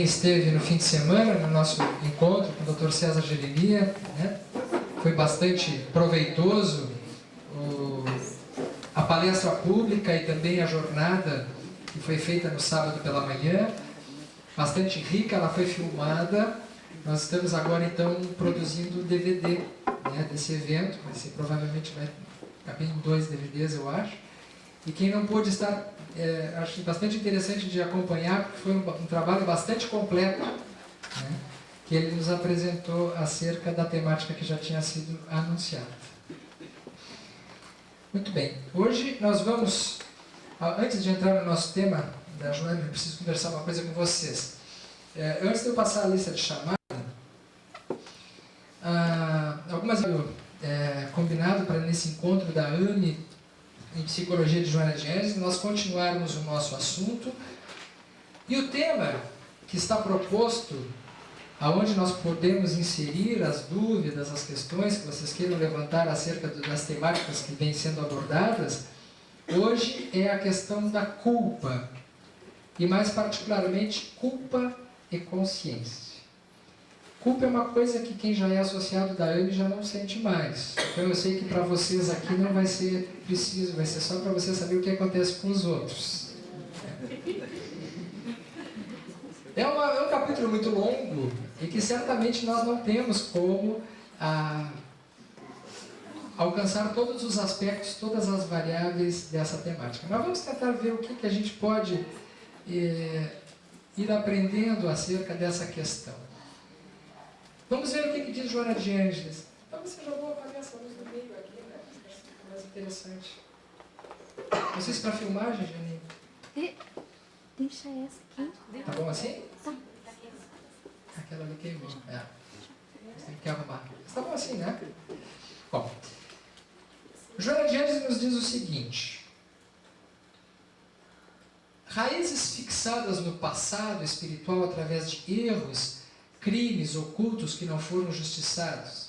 esteve no fim de semana no nosso encontro com o Dr. César Jeremia, né? Foi bastante proveitoso a palestra pública e também a jornada que foi feita no sábado pela manhã, bastante rica, ela foi filmada. Nós estamos agora então produzindo o DVD, né, desse evento, provavelmente vai caber em 2 DVDs, eu acho. E quem não pôde estar, acho bastante interessante de acompanhar, porque foi um trabalho bastante completo, né, que ele nos apresentou acerca da temática que já tinha sido anunciada. Muito bem, hoje nós vamos, antes de entrar no nosso tema da Joana, eu preciso conversar uma coisa com vocês. Antes de eu passar a lista de chamada, algumas combinado para nesse encontro da ANE em Psicologia de Joana de Ângeles, nós continuarmos o nosso assunto. E o tema que está proposto, aonde nós podemos inserir as dúvidas, as questões que vocês queiram levantar acerca das temáticas que vêm sendo abordadas, hoje é a questão da culpa, e mais particularmente culpa e consciência. Culpa é uma coisa que quem já é associado da ANE já não sente mais. Então eu sei que para vocês aqui não vai ser preciso, vai ser só para vocês saber o que acontece com os outros. É um capítulo muito longo e que certamente nós não temos como alcançar todos os aspectos, todas as variáveis dessa temática. Mas vamos tentar ver o que a gente pode ir aprendendo acerca dessa questão. Vamos ver o que diz Joana de Ângeles. Talvez seja bom apagar essa luz do meio aqui, né? Fica mais interessante. Vocês para filmagem, Janine? Deixa essa aqui. Tá bom assim? Tá. Aquela ali queimou. Você tem que arrumar. Tá bom assim, né? Bom, Joana de Ângeles nos diz o seguinte: raízes fixadas no passado espiritual através de erros, crimes ocultos que não foram justiçados.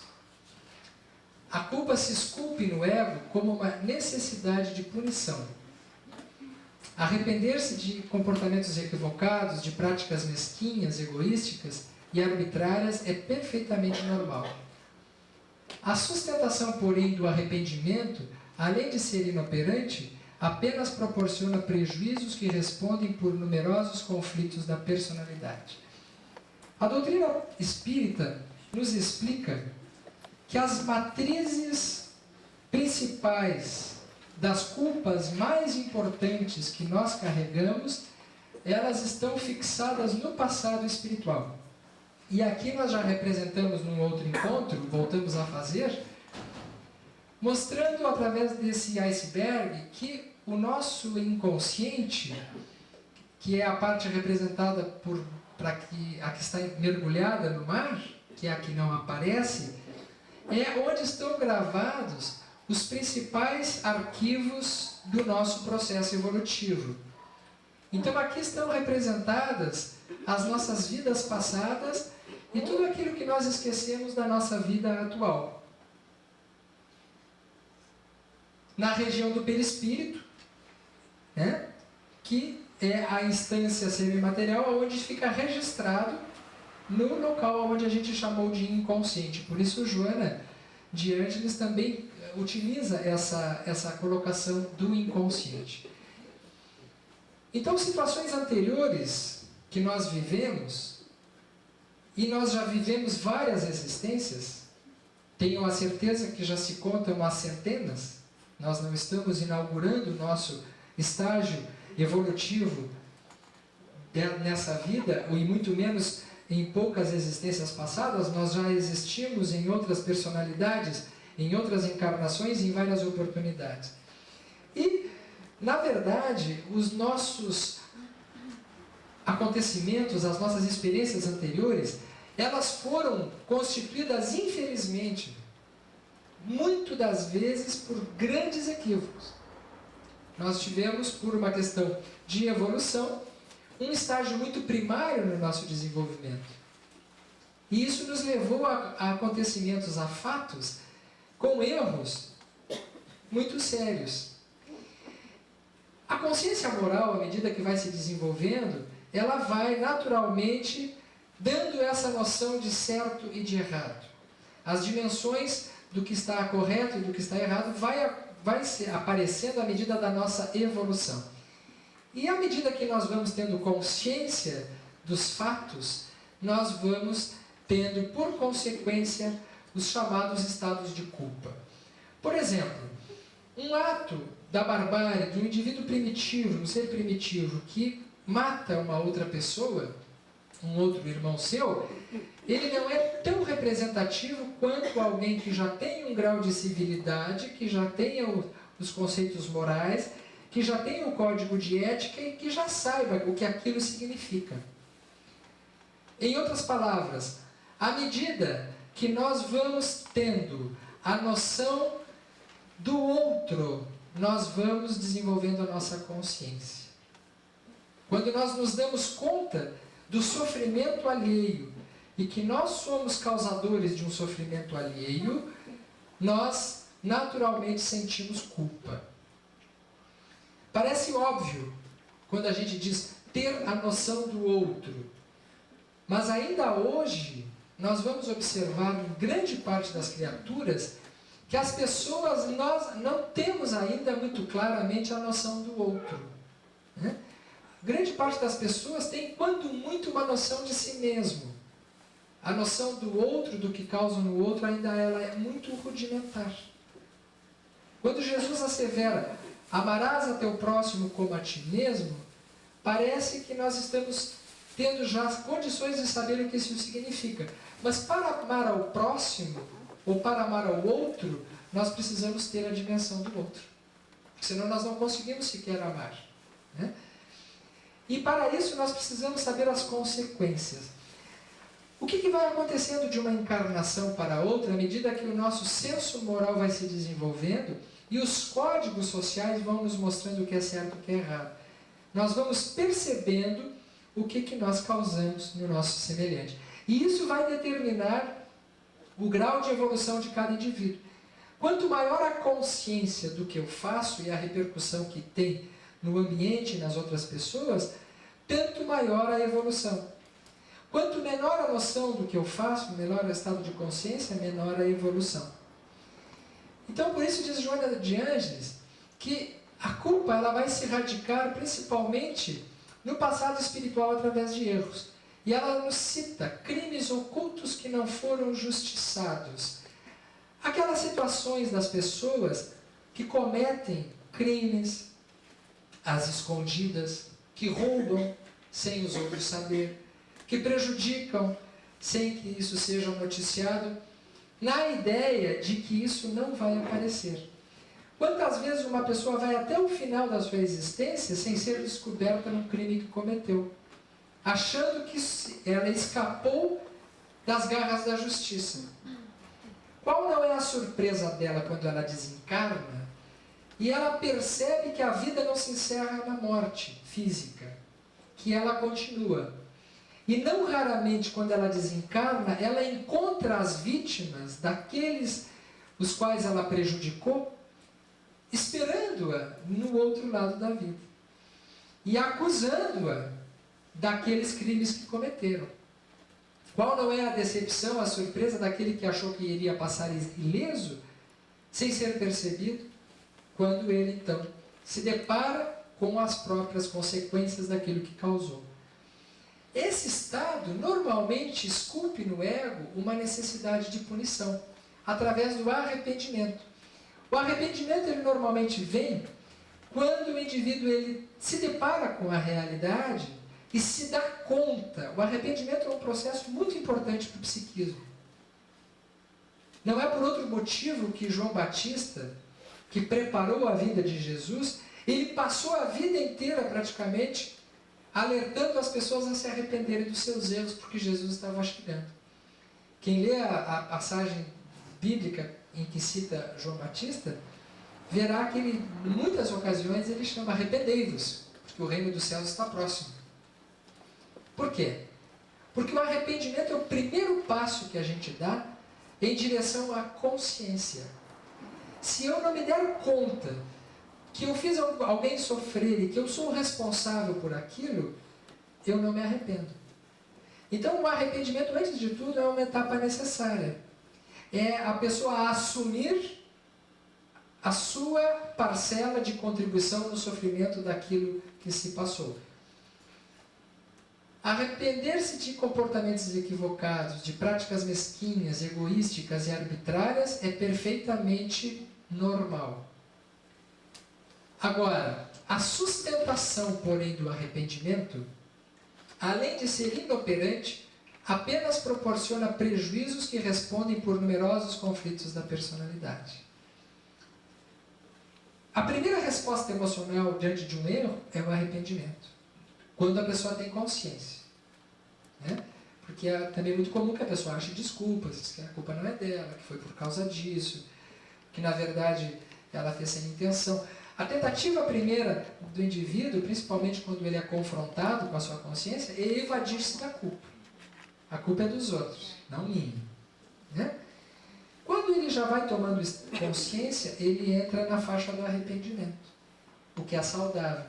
A culpa se esculpe no ego como uma necessidade de punição. Arrepender-se de comportamentos equivocados, de práticas mesquinhas, egoísticas e arbitrárias é perfeitamente normal. A sustentação, porém, do arrependimento, além de ser inoperante, apenas proporciona prejuízos que respondem por numerosos conflitos da personalidade. A doutrina espírita nos explica que as matrizes principais das culpas mais importantes que nós carregamos, elas estão fixadas no passado espiritual. E aqui nós já representamos num outro encontro, voltamos a fazer, mostrando através desse iceberg que o nosso inconsciente, que é a parte representada para que a que está mergulhada no mar, que é a que não aparece, é onde estão gravados os principais arquivos do nosso processo evolutivo. Então aqui estão representadas as nossas vidas passadas e tudo aquilo que nós esquecemos da nossa vida atual. Na região do perispírito, né, que é a instância semimaterial onde fica registrado no local onde a gente chamou de inconsciente. Por isso Joana de Ângeles também utiliza essa colocação do inconsciente. Então, situações anteriores que nós vivemos, e nós já vivemos várias existências, tenho a certeza que já se contam umas centenas, nós não estamos inaugurando o nosso estágio evolutivo nessa vida, e muito menos em poucas existências passadas. Nós já existimos em outras personalidades, em outras encarnações, em várias oportunidades. E, na verdade, os nossos acontecimentos, as nossas experiências anteriores, elas foram constituídas, infelizmente, muito das vezes por grandes equívocos. Nós tivemos, por uma questão de evolução, um estágio muito primário no nosso desenvolvimento. E isso nos levou a acontecimentos, a fatos, com erros muito sérios. A consciência moral, à medida que vai se desenvolvendo, ela vai naturalmente dando essa noção de certo e de errado. As dimensões do que está correto e do que está errado vai se aparecendo à medida da nossa evolução. E à medida que nós vamos tendo consciência dos fatos, nós vamos tendo, por consequência, os chamados estados de culpa. Por exemplo, um ato da barbárie de um indivíduo primitivo, um ser primitivo, que mata uma outra pessoa, um outro irmão seu, ele não é tão representativo quanto alguém que já tem um grau de civilidade, que já tenha os conceitos morais, que já tenha o código de ética e que já saiba o que aquilo significa. Em outras palavras, à medida que nós vamos tendo a noção do outro, nós vamos desenvolvendo a nossa consciência. Quando nós nos damos conta do sofrimento alheio e que nós somos causadores de um sofrimento alheio, nós naturalmente sentimos culpa. Parece óbvio quando a gente diz ter a noção do outro, mas ainda hoje nós vamos observar em grande parte das criaturas que as pessoas, nós não temos ainda muito claramente a noção do outro, né? Grande parte das pessoas tem, quando muito, uma noção de si mesmo. A noção do outro, do que causa no outro, ainda ela é muito rudimentar. Quando Jesus assevera, amarás a teu próximo como a ti mesmo, parece que nós estamos tendo já as condições de saber o que isso significa. Mas para amar ao próximo, ou para amar ao outro, nós precisamos ter a dimensão do outro. Senão nós não conseguimos sequer amar, né? E para isso nós precisamos saber as consequências. O que vai acontecendo de uma encarnação para outra à medida que o nosso senso moral vai se desenvolvendo e os códigos sociais vão nos mostrando o que é certo e o que é errado? Nós vamos percebendo o que nós causamos no nosso semelhante. E isso vai determinar o grau de evolução de cada indivíduo. Quanto maior a consciência do que eu faço e a repercussão que tem no ambiente e nas outras pessoas, tanto maior a evolução. Quanto menor a noção do que eu faço, menor o estado de consciência, menor a evolução. Então, por isso diz Joana de Ângeles que a culpa ela vai se radicar principalmente no passado espiritual através de erros. E ela nos cita crimes ocultos que não foram justiçados. Aquelas situações das pessoas que cometem crimes às escondidas, que roubam sem os outros saber, que prejudicam sem que isso seja noticiado, na ideia de que isso não vai aparecer. Quantas vezes uma pessoa vai até o final da sua existência sem ser descoberta num crime que cometeu, achando que ela escapou das garras da justiça? Qual não é a surpresa dela quando ela desencarna e ela percebe que a vida não se encerra na morte física, que ela continua? E não raramente, quando ela desencarna, ela encontra as vítimas daqueles os quais ela prejudicou, esperando-a no outro lado da vida e acusando-a daqueles crimes que cometeram. Qual não é a decepção, a surpresa daquele que achou que iria passar ileso, sem ser percebido, quando ele então se depara com as próprias consequências daquilo que causou. Esse estado normalmente esculpe no ego uma necessidade de punição, através do arrependimento. O arrependimento ele normalmente vem quando o indivíduo ele se depara com a realidade e se dá conta. O arrependimento é um processo muito importante para o psiquismo. Não é por outro motivo que João Batista, que preparou a vinda de Jesus, ele passou a vida inteira praticamente alertando as pessoas a se arrependerem dos seus erros, porque Jesus estava chegando. Quem lê a passagem bíblica em que cita João Batista, verá que ele, em muitas ocasiões ele chama arrependei-vos, porque o reino dos céus está próximo. Por quê? Porque o arrependimento é o primeiro passo que a gente dá em direção à consciência. Se eu não me der conta que eu fiz alguém sofrer e que eu sou responsável por aquilo, eu não me arrependo. Então, o arrependimento, antes de tudo, é uma etapa necessária. É a pessoa assumir a sua parcela de contribuição no sofrimento daquilo que se passou. Arrepender-se de comportamentos equivocados, de práticas mesquinhas, egoísticas e arbitrárias é perfeitamente normal. Agora, a sustentação, porém, do arrependimento, além de ser inoperante, apenas proporciona prejuízos que respondem por numerosos conflitos da personalidade. A primeira resposta emocional diante de um erro é o arrependimento, quando a pessoa tem consciência. Né? Porque é também muito comum que a pessoa ache desculpas, que a culpa não é dela, que foi por causa disso, que na verdade ela fez sem intenção. A tentativa primeira do indivíduo, principalmente quando ele é confrontado com a sua consciência, é evadir-se da culpa. A culpa é dos outros, não minha. Né? Quando ele já vai tomando consciência, ele entra na faixa do arrependimento, o que é saudável.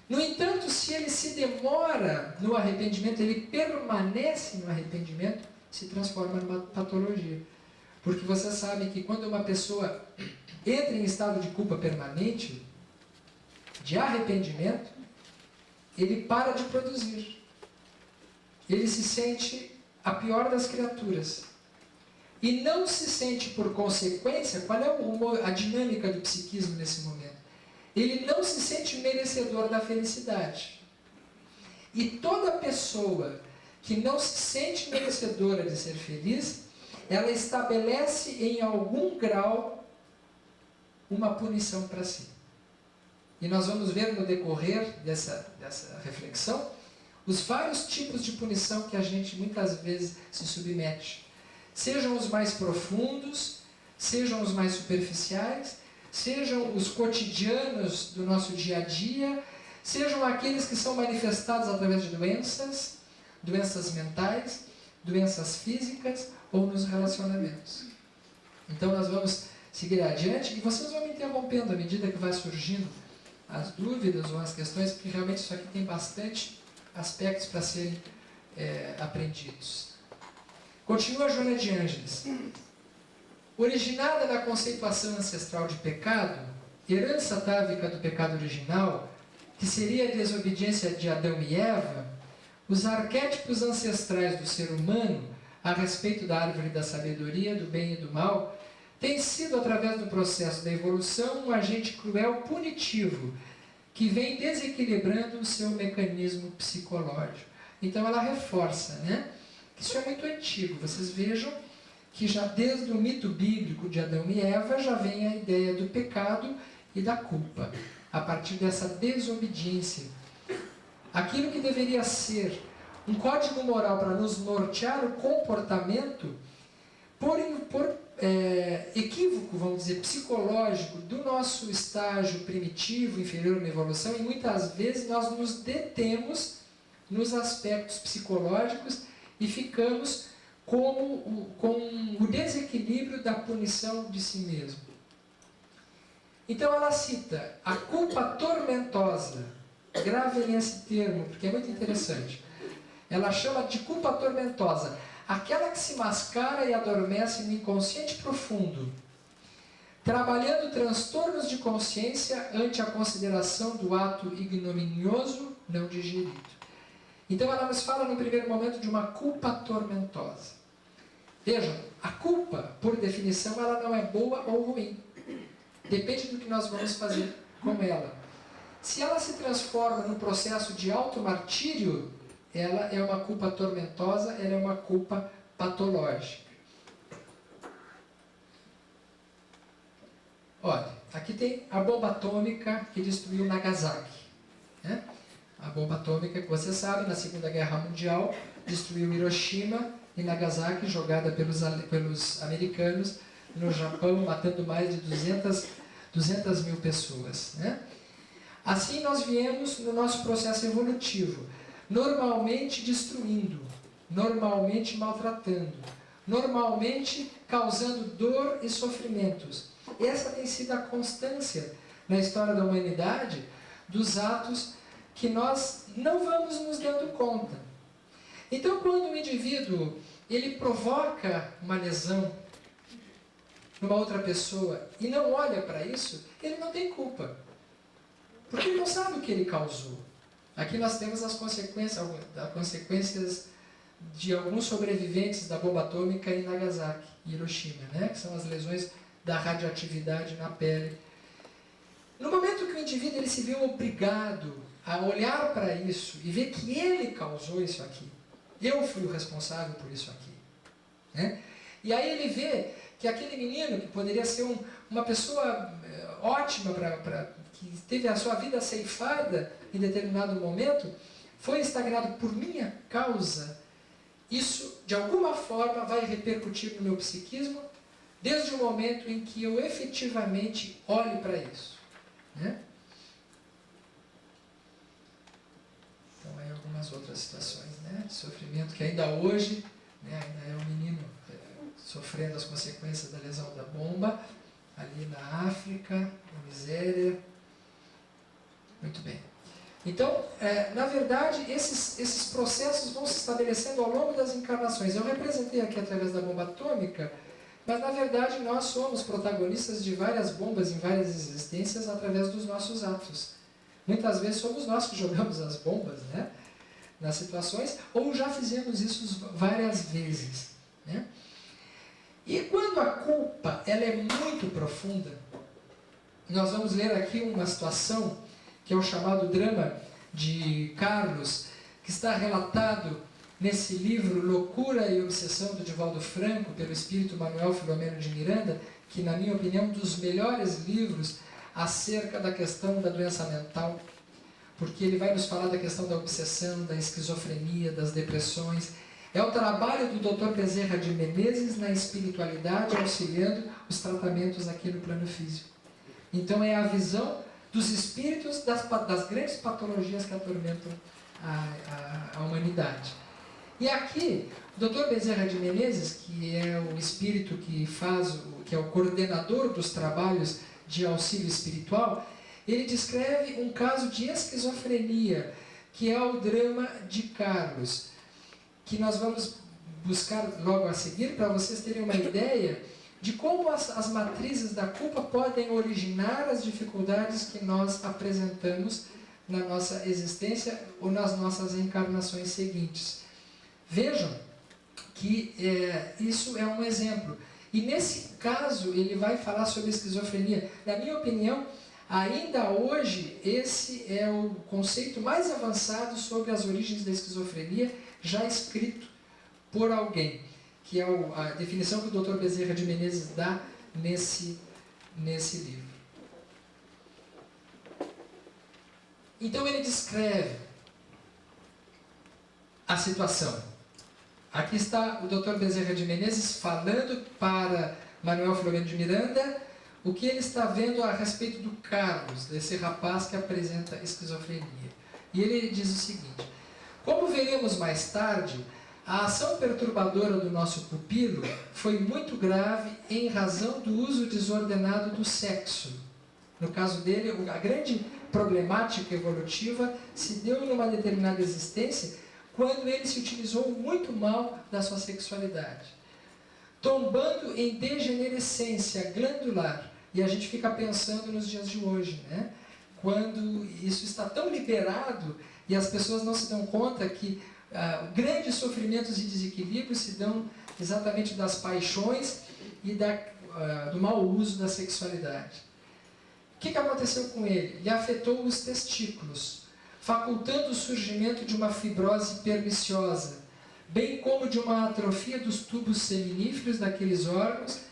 No entanto, se ele se demora no arrependimento, ele permanece no arrependimento, se transforma numa patologia. Porque você sabe que quando uma pessoa entra em estado de culpa permanente, de arrependimento, ele para de produzir. Ele se sente a pior das criaturas. E não se sente, por consequência, qual é a dinâmica do psiquismo nesse momento? Ele não se sente merecedor da felicidade. E toda pessoa que não se sente merecedora de ser feliz, ela estabelece em algum grau uma punição para si. E nós vamos ver no decorrer dessa reflexão os vários tipos de punição que a gente muitas vezes se submete. Sejam os mais profundos, sejam os mais superficiais, sejam os cotidianos do nosso dia a dia, sejam aqueles que são manifestados através de doenças mentais, doenças físicas ou nos relacionamentos. Então nós vamos seguir adiante e vocês vão me interrompendo à medida que vai surgindo as dúvidas ou as questões, porque realmente isso aqui tem bastante aspectos para serem aprendidos. Continua Joana de Ângeles. Originada na conceituação ancestral de pecado, herança atávica do pecado original, que seria a desobediência de Adão e Eva, os arquétipos ancestrais do ser humano a respeito da árvore da sabedoria, do bem e do mal, têm sido, através do processo da evolução, um agente cruel punitivo, que vem desequilibrando o seu mecanismo psicológico. Então ela reforça, né? Isso é muito antigo. Vocês vejam que já desde o mito bíblico de Adão e Eva já vem a ideia do pecado e da culpa, a partir dessa desobediência. Aquilo que deveria ser um código moral para nos nortear o comportamento, por equívoco, vamos dizer, psicológico do nosso estágio primitivo, inferior na evolução, e muitas vezes nós nos detemos nos aspectos psicológicos e ficamos com o desequilíbrio da punição de si mesmo. Então ela cita a culpa tormentosa. Gravem esse termo, porque é muito interessante. Ela chama de culpa tormentosa aquela que se mascara e adormece no inconsciente profundo, trabalhando transtornos de consciência ante a consideração do ato ignominioso não digerido. Então ela nos fala no primeiro momento de uma culpa tormentosa. Vejam, a culpa, por definição, ela não é boa ou ruim. Depende do que nós vamos fazer com ela. Se ela se transforma num processo de automartírio, ela é uma culpa tormentosa, ela é uma culpa patológica. Olha, aqui tem a bomba atômica que destruiu Nagasaki. Né? A bomba atômica, que você sabe, na Segunda Guerra Mundial, destruiu Hiroshima e Nagasaki, jogada pelos americanos no Japão, matando mais de 200 mil pessoas. Né? Assim nós viemos no nosso processo evolutivo, normalmente destruindo, normalmente maltratando, normalmente causando dor e sofrimentos. Essa tem sido a constância na história da humanidade dos atos que nós não vamos nos dando conta. Então, quando o indivíduo ele provoca uma lesão numa outra pessoa e não olha para isso, ele não tem culpa. Porque ele não sabe o que ele causou. Aqui nós temos as consequências de alguns sobreviventes da bomba atômica em Nagasaki e Hiroshima, né? Que são as lesões da radioatividade na pele. No momento que o indivíduo ele se viu obrigado a olhar para isso e ver que ele causou isso aqui, eu fui o responsável por isso aqui, né? E aí ele vê que aquele menino, que poderia ser uma pessoa ótima, que teve a sua vida ceifada em determinado momento, foi estagnado por minha causa. Isso, de alguma forma, vai repercutir no meu psiquismo, desde o momento em que eu efetivamente olhe para isso, né? Então, aí algumas outras situações, né, de sofrimento que ainda hoje, né, ainda é um menino sofrendo as consequências da lesão da bomba, ali na África, na miséria. Muito bem. Então, na verdade, esses processos vão se estabelecendo ao longo das encarnações. Eu representei aqui através da bomba atômica, mas na verdade nós somos protagonistas de várias bombas em várias existências através dos nossos atos. Muitas vezes somos nós que jogamos as bombas, né, nas situações, ou já fizemos isso várias vezes, né? E quando a culpa ela é muito profunda, nós vamos ler aqui uma situação que é o chamado drama de Carlos, que está relatado nesse livro Loucura e Obsessão do Divaldo Franco, pelo espírito Manuel Filomeno de Miranda, que na minha opinião é um dos melhores livros acerca da questão da doença mental, porque ele vai nos falar da questão da obsessão, da esquizofrenia, das depressões. É o trabalho do Dr. Bezerra de Menezes na espiritualidade, auxiliando os tratamentos aqui no plano físico. Então é a visão dos espíritos das grandes patologias que atormentam a humanidade. E aqui, o Dr. Bezerra de Menezes, que é o espírito que é o coordenador dos trabalhos de auxílio espiritual, ele descreve um caso de esquizofrenia, que é o drama de Carlos, que nós vamos buscar logo a seguir, para vocês terem uma ideia de como as matrizes da culpa podem originar as dificuldades que nós apresentamos na nossa existência ou nas nossas encarnações seguintes. Vejam que isso é um exemplo. E nesse caso ele vai falar sobre esquizofrenia. Na minha opinião, ainda hoje esse é o conceito mais avançado sobre as origens da esquizofrenia, já escrito por alguém, que é a definição que o Dr. Bezerra de Menezes dá nesse livro. Então ele descreve a situação. Aqui está o Dr. Bezerra de Menezes falando para Manuel Filomeno de Miranda o que ele está vendo a respeito do Carlos, desse rapaz que apresenta esquizofrenia. E ele diz o seguinte: como veremos mais tarde, a ação perturbadora do nosso pupilo foi muito grave em razão do uso desordenado do sexo. No caso dele, a grande problemática evolutiva se deu numa determinada existência quando ele se utilizou muito mal da sua sexualidade, tombando em degenerescência glandular. E a gente fica pensando nos dias de hoje, né? Quando isso está tão liberado e as pessoas não se dão conta que grandes sofrimentos e desequilíbrios se dão exatamente das paixões e do mau uso da sexualidade. O que aconteceu com ele? Ele afetou os testículos, facultando o surgimento de uma fibrose perniciosa, bem como de uma atrofia dos tubos seminíferos daqueles órgãos,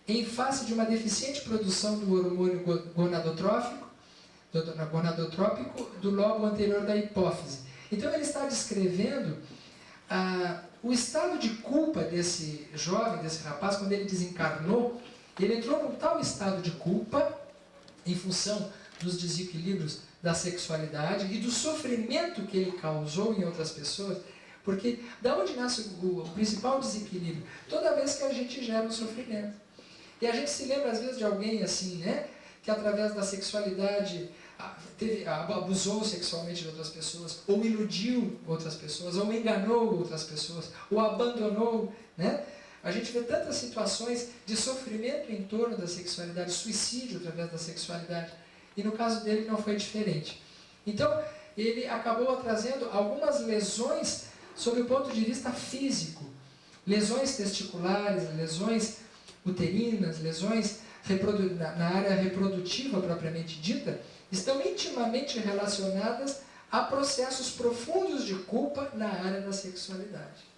em face de uma deficiente produção do hormônio gonadotrópico do lobo anterior da hipófise. Então ele está descrevendo o estado de culpa desse jovem, desse rapaz, quando ele desencarnou. Ele entrou num tal estado de culpa, em função dos desequilíbrios da sexualidade e do sofrimento que ele causou em outras pessoas, porque da onde nasce o principal desequilíbrio? Toda vez que a gente gera um sofrimento. E a gente se lembra às vezes de alguém assim, né, que através da sexualidade abusou sexualmente de outras pessoas, ou iludiu outras pessoas, ou enganou outras pessoas, ou abandonou, né? A gente vê tantas situações de sofrimento em torno da sexualidade, suicídio através da sexualidade, e no caso dele não foi diferente. Então, ele acabou trazendo algumas lesões sob o ponto de vista físico, lesões testiculares, lesões uterinas, lesões na área reprodutiva propriamente dita, estão intimamente relacionadas a processos profundos de culpa na área da sexualidade.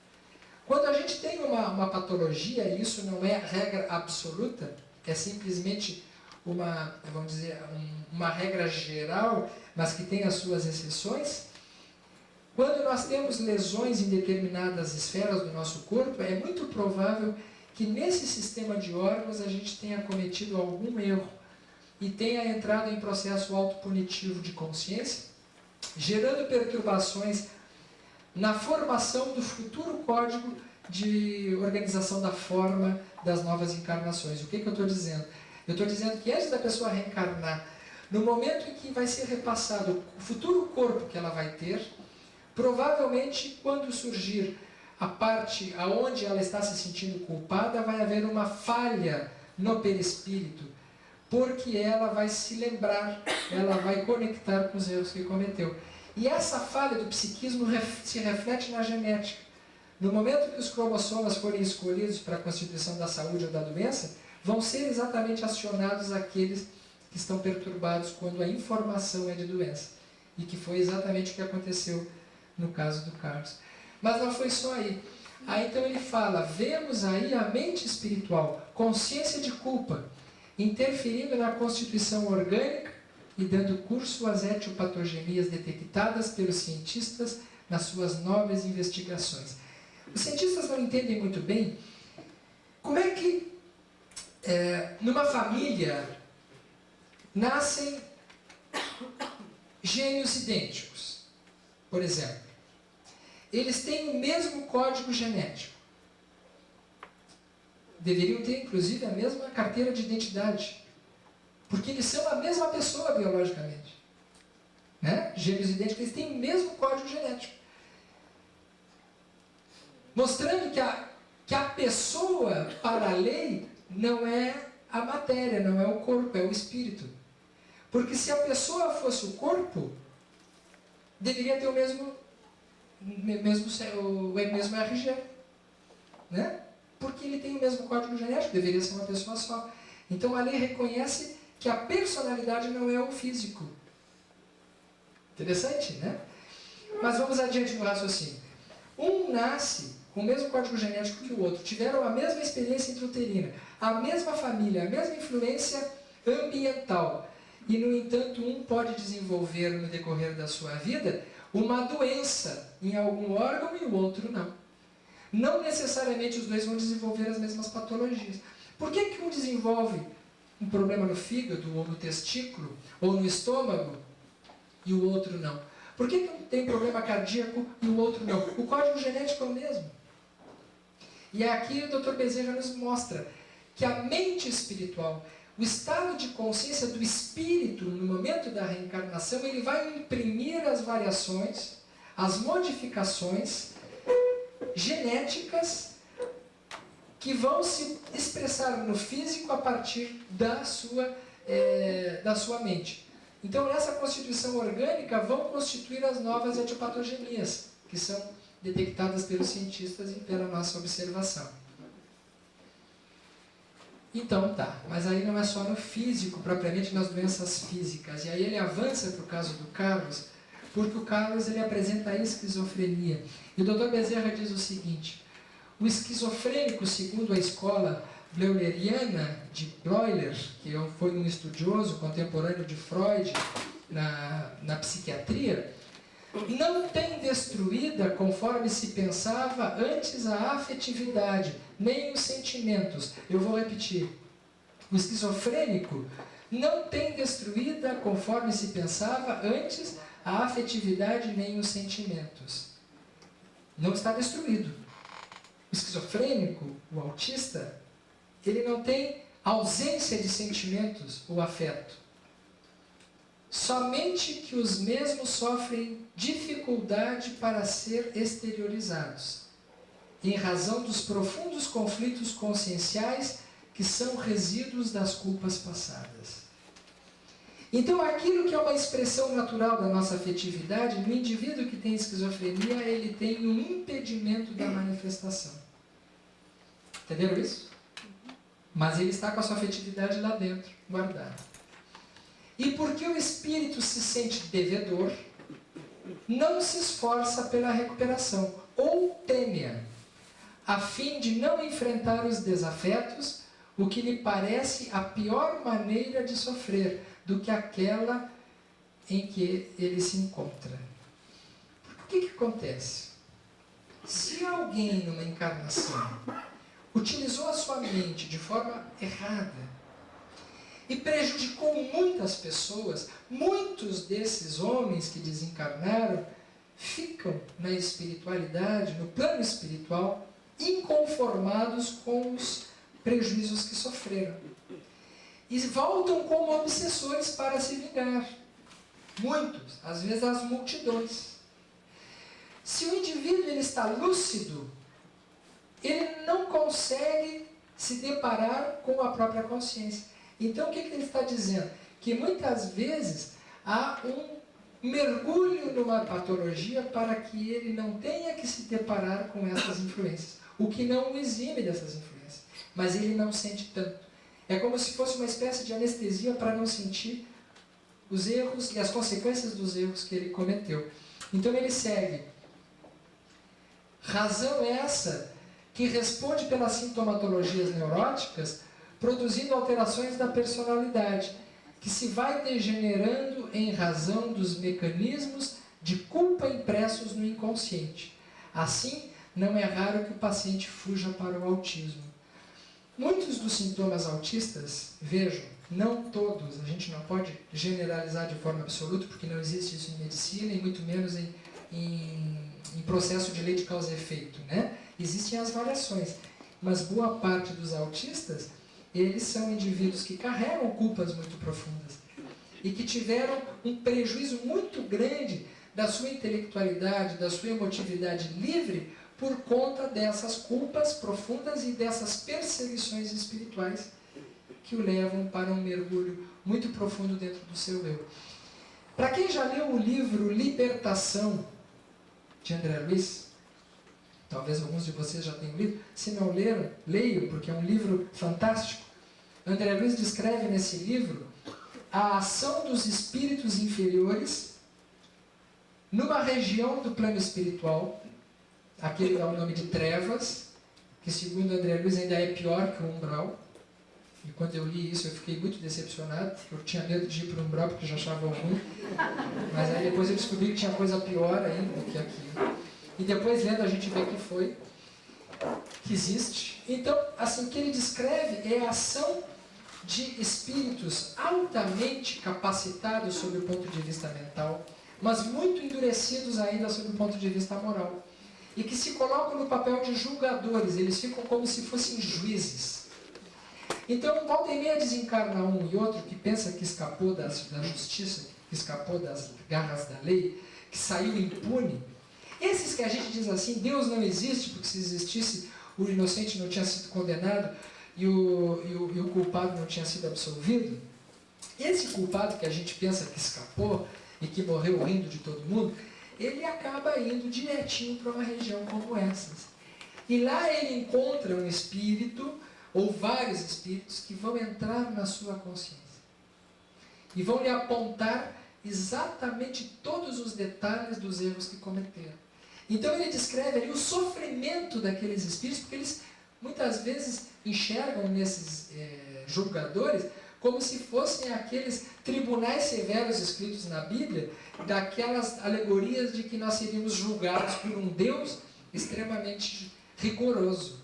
Quando a gente tem uma patologia, e isso não é regra absoluta, é simplesmente uma regra geral, mas que tem as suas exceções, quando nós temos lesões em determinadas esferas do nosso corpo, é muito provável que nesse sistema de órgãos a gente tenha cometido algum erro e tenha entrado em processo autopunitivo de consciência, gerando perturbações na formação do futuro código de organização da forma das novas encarnações. O que eu estou dizendo? Eu estou dizendo que antes da pessoa reencarnar, no momento em que vai ser repassado o futuro corpo que ela vai ter, provavelmente quando surgir a parte aonde ela está se sentindo culpada, vai haver uma falha no perispírito, porque ela vai se lembrar, ela vai conectar com os erros que cometeu. E essa falha do psiquismo se reflete na genética. No momento que os cromossomas forem escolhidos para a constituição da saúde ou da doença, vão ser exatamente acionados aqueles que estão perturbados quando a informação é de doença. E que foi exatamente o que aconteceu no caso do Carlos. Mas não foi só aí. Aí então ele fala, vemos aí a mente espiritual, consciência de culpa, interferindo na constituição orgânica e dando curso às etiopatogenias detectadas pelos cientistas nas suas nobres investigações. Os cientistas não entendem muito bem como é que numa família nascem gêmeos idênticos, por exemplo. Eles têm o mesmo código genético. Deveriam ter, inclusive, a mesma carteira de identidade. Porque eles são a mesma pessoa biologicamente. Né? Gêmeos idênticos, eles têm o mesmo código genético. Mostrando que a pessoa, para a lei, não é a matéria, não é o corpo, é o espírito. Porque se a pessoa fosse o corpo, deveria ter o mesmo RG. Né? Porque ele tem o mesmo código genético, deveria ser uma pessoa só. Então a lei reconhece que a personalidade não é o físico. Interessante, né? Mas vamos adiante no raciocínio. Um nasce com o mesmo código genético que o outro, tiveram a mesma experiência intrauterina, a mesma família, a mesma influência ambiental. E, no entanto, um pode desenvolver no decorrer da sua vida uma doença em algum órgão e o outro não. Não necessariamente os dois vão desenvolver as mesmas patologias. Por que um desenvolve um problema no fígado, ou no testículo, ou no estômago, e o outro não? Por que um tem problema cardíaco e o outro não? O código genético é o mesmo. E aqui o Dr. Bezerra nos mostra que a mente espiritual, o estado de consciência do espírito no momento da reencarnação, ele vai imprimir as variações, as modificações genéticas que vão se expressar no físico a partir da sua mente. Então, nessa constituição orgânica vão constituir as novas etiopatogenias, que são detectadas pelos cientistas e pela nossa observação. Então tá, mas aí não é só no físico, propriamente nas doenças físicas. E aí ele avança para o caso do Carlos, porque o Carlos ele apresenta a esquizofrenia. E o Dr. Bezerra diz o seguinte: o esquizofrênico, segundo a escola Bleuleriana de Bleuler, que foi um estudioso contemporâneo de Freud na psiquiatria, não tem destruída, conforme se pensava antes, a afetividade, nem os sentimentos. Eu vou repetir. O esquizofrênico não tem destruída, conforme se pensava antes, a afetividade, nem os sentimentos. Não está destruído. O esquizofrênico, o autista, ele não tem ausência de sentimentos ou afeto. somente que os mesmos sofrem dificuldade para ser exteriorizados, em razão dos profundos conflitos conscienciais que são resíduos das culpas passadas. Então, aquilo que é uma expressão natural da nossa afetividade, no indivíduo que tem esquizofrenia, ele tem um impedimento da manifestação. Entenderam isso? Mas ele está com a sua afetividade lá dentro, guardada. E porque o espírito se sente devedor, não se esforça pela recuperação, ou teme-a, a fim de não enfrentar os desafetos, o que lhe parece a pior maneira de sofrer do que aquela em que ele se encontra. O que acontece? Se alguém numa encarnação utilizou a sua mente de forma errada e prejudicou muitas pessoas, muitos desses homens que desencarnaram ficam na espiritualidade, no plano espiritual, inconformados com os prejuízos que sofreram. E voltam como obsessores para se vingar. Muitos, às vezes as multidões. Se o indivíduo ele está lúcido, ele não consegue se deparar com a própria consciência. Então o que ele está dizendo? Que muitas vezes há um mergulho numa patologia para que ele não tenha que se deparar com essas influências. O que não o exime dessas influências. Mas ele não sente tanto. É como se fosse uma espécie de anestesia para não sentir os erros e as consequências dos erros que ele cometeu. Então ele segue. Razão essa que responde pelas sintomatologias neuróticas, produzindo alterações da personalidade, que se vai degenerando em razão dos mecanismos de culpa impressos no inconsciente. Assim, não é raro que o paciente fuja para o autismo. Muitos dos sintomas autistas, vejam, não todos, a gente não pode generalizar de forma absoluta, porque não existe isso em medicina e muito menos em processo de lei de causa e efeito, né? Existem as variações, mas boa parte dos autistas, eles são indivíduos que carregam culpas muito profundas e que tiveram um prejuízo muito grande da sua intelectualidade, da sua emotividade livre, por conta dessas culpas profundas e dessas perseguições espirituais que o levam para um mergulho muito profundo dentro do seu eu. Para quem já leu o livro Libertação, de André Luiz, talvez alguns de vocês já tenham lido, se não leram, leiam, porque é um livro fantástico. André Luiz descreve nesse livro a ação dos espíritos inferiores numa região do plano espiritual, aquele dá o nome de trevas, que segundo André Luiz ainda é pior que o umbral. E quando eu li isso eu fiquei muito decepcionado, porque eu tinha medo de ir para o umbral porque eu já achava ruim. Mas aí depois eu descobri que tinha coisa pior ainda do que aquilo. E depois lendo a gente vê que existe. Então, assim, o que ele descreve é a ação de espíritos altamente capacitados sob o ponto de vista mental, mas muito endurecidos ainda sob o ponto de vista moral. E que se colocam no papel de julgadores, eles ficam como se fossem juízes. Então, volta e meia desencarna um e outro que pensa que escapou da justiça, que escapou das garras da lei, que saiu impune. Esses que a gente diz assim, Deus não existe, porque se existisse o inocente não tinha sido condenado e o culpado não tinha sido absolvido. Esse culpado que a gente pensa que escapou e que morreu rindo de todo mundo, ele acaba indo direitinho para uma região como essas. E lá ele encontra um espírito, ou vários espíritos, que vão entrar na sua consciência. E vão lhe apontar exatamente todos os detalhes dos erros que cometeram. Então ele descreve ali o sofrimento daqueles espíritos, porque eles muitas vezes enxergam nesses julgadores como se fossem aqueles tribunais severos escritos na Bíblia, daquelas alegorias de que nós seríamos julgados por um Deus extremamente rigoroso.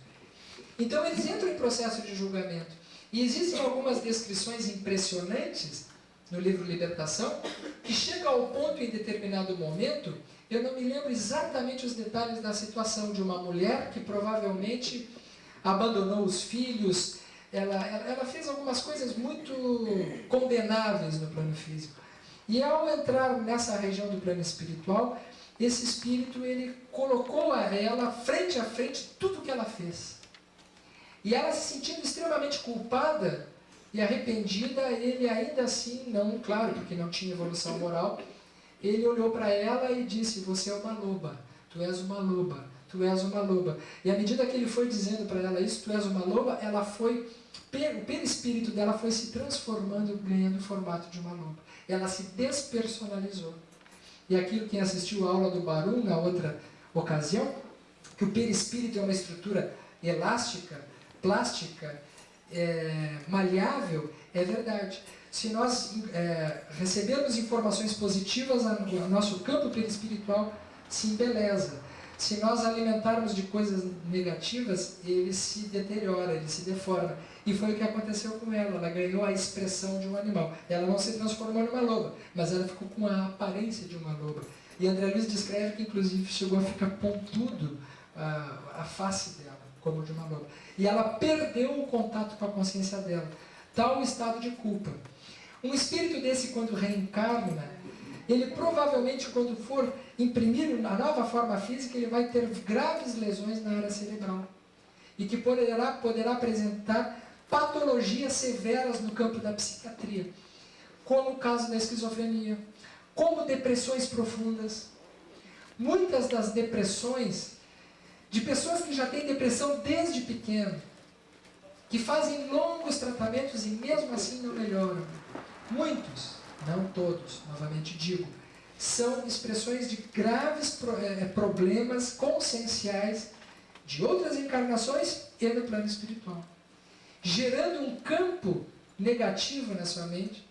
Então eles entram em processo de julgamento. E existem algumas descrições impressionantes no livro Libertação, que chega ao ponto em determinado momento, eu não me lembro exatamente os detalhes da situação, de uma mulher que provavelmente abandonou os filhos, ela fez algumas coisas muito condenáveis no plano físico. E ao entrar nessa região do plano espiritual, esse espírito ele colocou a ela frente a frente tudo o que ela fez. E ela, se sentindo extremamente culpada e arrependida, ele ainda assim, não, claro, porque não tinha evolução moral, ele olhou para ela e disse: você é uma loba, tu és uma loba, tu és uma loba. E à medida que ele foi dizendo para ela isso, tu és uma loba, ela foi, o perispírito dela foi se transformando, ganhando o formato de uma loba. Ela se despersonalizou. E aquilo, quem assistiu a aula do Barun na outra ocasião, que o perispírito é uma estrutura elástica, plástica, maleável, é verdade. Se nós recebermos informações positivas, o nosso campo perispiritual se embeleza. Se nós alimentarmos de coisas negativas, ele se deteriora, ele se deforma. E foi o que aconteceu com ela. Ela ganhou a expressão de um animal. Ela não se transformou numa loba, mas ela ficou com a aparência de uma loba. E André Luiz descreve que, inclusive, chegou a ficar pontudo a face dela, como de uma loba. E ela perdeu o contato com a consciência dela. Tal o estado de culpa. Um espírito desse, quando reencarna, ele provavelmente, quando for imprimir a nova forma física, ele vai ter graves lesões na área cerebral. E que poderá apresentar patologias severas no campo da psiquiatria. Como o caso da esquizofrenia. Como depressões profundas. Muitas das depressões de pessoas que já têm depressão desde pequeno, que fazem longos tratamentos e mesmo assim não melhoram. Muitos, não todos, novamente digo, são expressões de graves problemas conscienciais de outras encarnações e no plano espiritual, gerando um campo negativo na sua mente,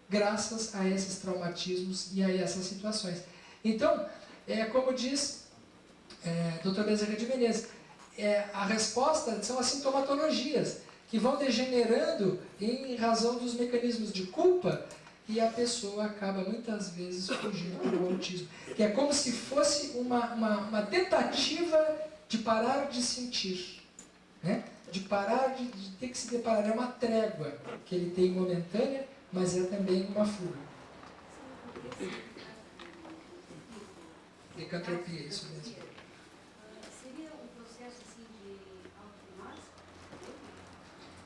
graças a esses traumatismos e a essas situações. Então, como diz Dr. Bezerra de Menezes, a resposta são as sintomatologias, que vão degenerando em razão dos mecanismos de culpa, e a pessoa acaba muitas vezes fugindo para o autismo. Que é como se fosse uma tentativa de parar de sentir, né? De parar de ter que se deparar. É uma trégua que ele tem momentânea, mas é também uma fuga. Licantropia, isso mesmo. Seria um processo assim de auto-hipnose?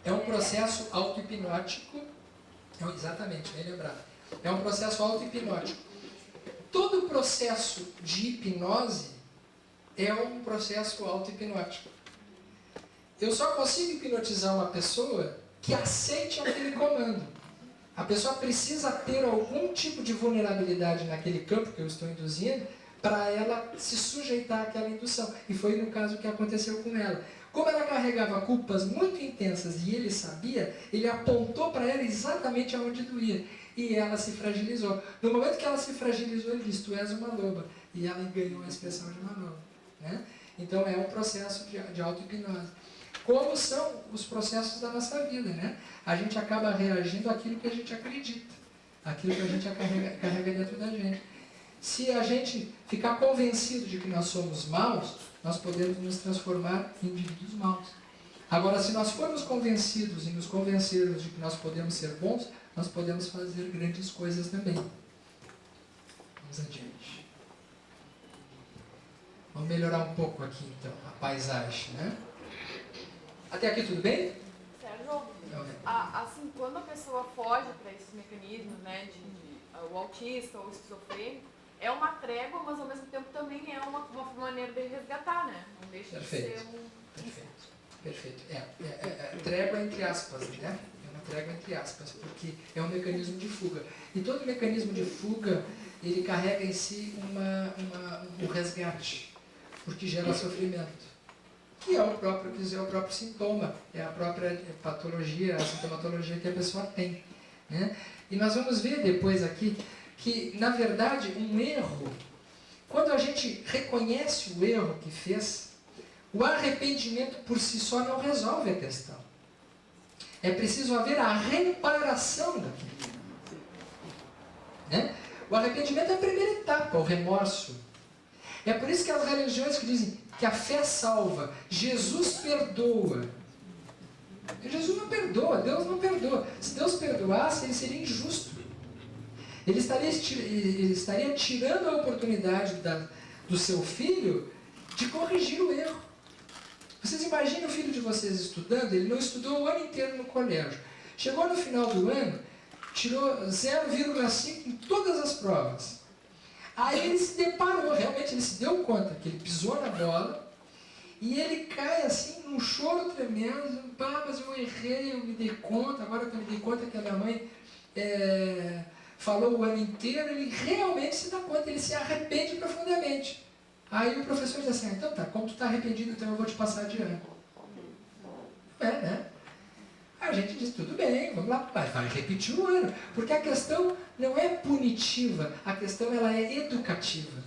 É um processo auto-hipnótico. Exatamente, bem lembrado. É um processo auto-hipnótico. Todo processo de hipnose é um processo auto-hipnótico. Eu só consigo hipnotizar uma pessoa que aceite aquele comando. A pessoa precisa ter algum tipo de vulnerabilidade naquele campo que eu estou induzindo para ela se sujeitar àquela indução. E foi no caso que aconteceu com ela. Como ela carregava culpas muito intensas e ele sabia, ele apontou para ela exatamente aonde doía. E ela se fragilizou. No momento que ela se fragilizou, ele disse: tu és uma loba. E ela ganhou a expressão de uma loba. Né? Então é um processo de auto-hipnose. Como são os processos da nossa vida, né? A gente acaba reagindo àquilo que a gente acredita, àquilo que a gente carrega dentro da gente. Se a gente ficar convencido de que nós somos maus, nós podemos nos transformar em indivíduos maus. Agora, se nós formos convencidos e nos convencermos de que nós podemos ser bons, nós podemos fazer grandes coisas também. Vamos adiante. Vamos melhorar um pouco aqui, então, a paisagem, né? Até aqui tudo bem? Sérgio, assim, quando a pessoa foge para esses mecanismos, né, o autista ou o esquizofrênico, é uma trégua, mas ao mesmo tempo também é uma maneira de resgatar, né? Não deixa de ser Perfeito. Trégua entre aspas, né? É uma trégua entre aspas, porque é um mecanismo de fuga. E todo mecanismo de fuga, ele carrega em si um resgate, porque gera sofrimento. Que é o próprio sintoma, é a própria patologia, a sintomatologia que a pessoa tem. Né? E nós vamos ver depois aqui que, na verdade, um erro, quando a gente reconhece o erro que fez, o arrependimento por si só não resolve a questão. É preciso haver a reparação daquilo. Né? O arrependimento é a primeira etapa, o remorso. É por isso que as religiões que dizem que a fé salva, Jesus perdoa. Jesus não perdoa, Deus não perdoa. Se Deus perdoasse, ele seria injusto. ele estaria tirando a oportunidade do seu filho de corrigir o erro. Vocês imaginem o filho de vocês estudando, ele não estudou o ano inteiro no colégio. Chegou no final do ano, tirou 0,5 em todas as provas. Aí ele se deparou, realmente ele se deu conta que ele pisou na bola e ele cai assim num choro tremendo. Pá, mas eu errei, eu me dei conta, agora que eu me dei conta que a minha mãe falou o ano inteiro, ele realmente se dá conta, ele se arrepende profundamente. Aí o professor diz assim, então tá, como tu está arrependido, então eu vou te passar de ano. Né? Aí a gente diz, tudo bem, vamos lá, vai repetir o ano. Porque a questão não é punitiva, a questão ela é educativa.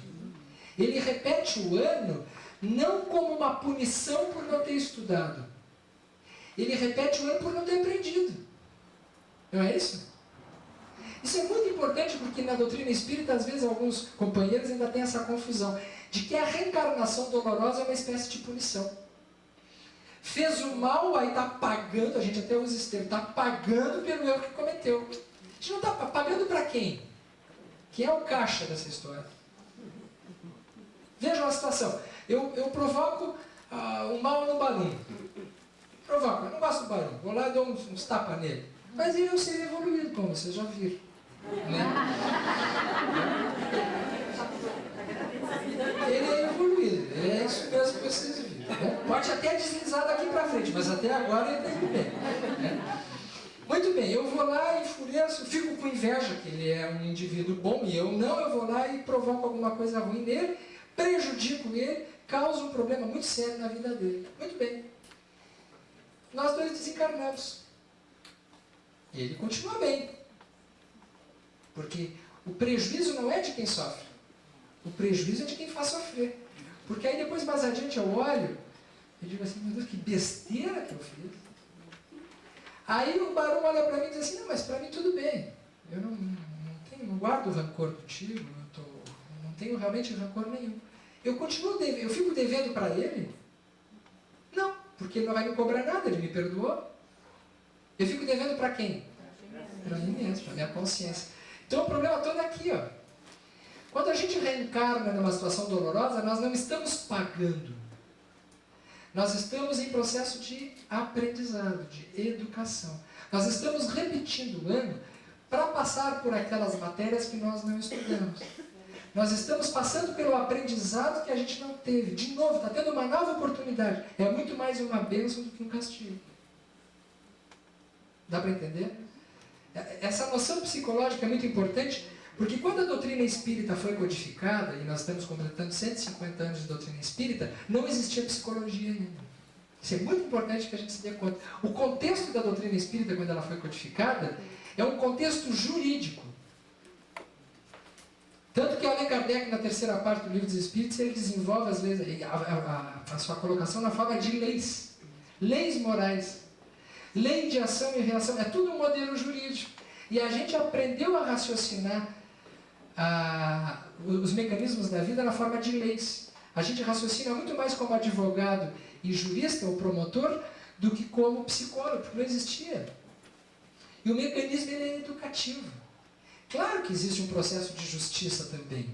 Ele repete o ano não como uma punição por não ter estudado. Ele repete o ano por não ter aprendido. Não é isso? Isso é muito importante porque na doutrina espírita, às vezes, alguns companheiros ainda têm essa confusão de que a reencarnação dolorosa é uma espécie de punição. Fez o mal, aí está pagando, a gente até usa esse termo, está pagando pelo erro que cometeu. A gente não está pagando para quem? Quem é o caixa dessa história? Vejam a situação. Eu provoco o mal no Barum. Provoco, eu não gosto do Barum. Vou lá e dou uns tapas nele. Mas ele é um ser evoluído, como vocês já viram. Né? Ele é evoluído. É isso mesmo que vocês viram. Né? Pode até deslizar daqui para frente, mas até agora ele está indo bem. Né? Muito bem, eu vou lá e enfureço, fico com inveja que ele é um indivíduo bom e eu não, eu vou lá e provoco alguma coisa ruim nele, prejudico ele, causo um problema muito sério na vida dele. Muito bem. Nós dois desencarnamos. E ele continua bem. Porque o prejuízo não é de quem sofre. O prejuízo é de quem faz sofrer. Porque aí depois, mais adiante, eu olho e digo assim, meu Deus, que besteira que eu fiz. Aí o Barum olha para mim e diz assim, não, mas para mim tudo bem. Eu não guardo rancor contigo, não tenho realmente rancor nenhum. Eu continuo devendo, eu fico devendo para ele? Não, porque ele não vai me cobrar nada, ele me perdoou. Eu fico devendo para quem? Para mim mesmo, para minha consciência. Então o problema todo é aqui, ó. Quando a gente reencarna numa situação dolorosa, nós não estamos pagando. Nós estamos em processo de aprendizado, de educação. Nós estamos repetindo o ano para passar por aquelas matérias que nós não estudamos. Nós estamos passando pelo aprendizado que a gente não teve. De novo, está tendo uma nova oportunidade. É muito mais uma bênção do que um castigo. Dá para entender? Essa noção psicológica é muito importante, porque quando a doutrina espírita foi codificada, e nós estamos completando 150 anos de doutrina espírita, não existia psicologia ainda. Isso é muito importante que a gente se dê conta. O contexto da doutrina espírita, quando ela foi codificada, é um contexto jurídico. Tanto que Allan Kardec, na terceira parte do Livro dos Espíritos, ele desenvolve às vezes a sua colocação na forma de leis. Leis morais. Lei de ação e reação. É tudo um modelo jurídico. E a gente aprendeu a raciocinar os mecanismos da vida na forma de leis. A gente raciocina muito mais como advogado e jurista ou promotor do que como psicólogo, porque não existia. E o mecanismo ele é educativo. Claro que existe um processo de justiça também,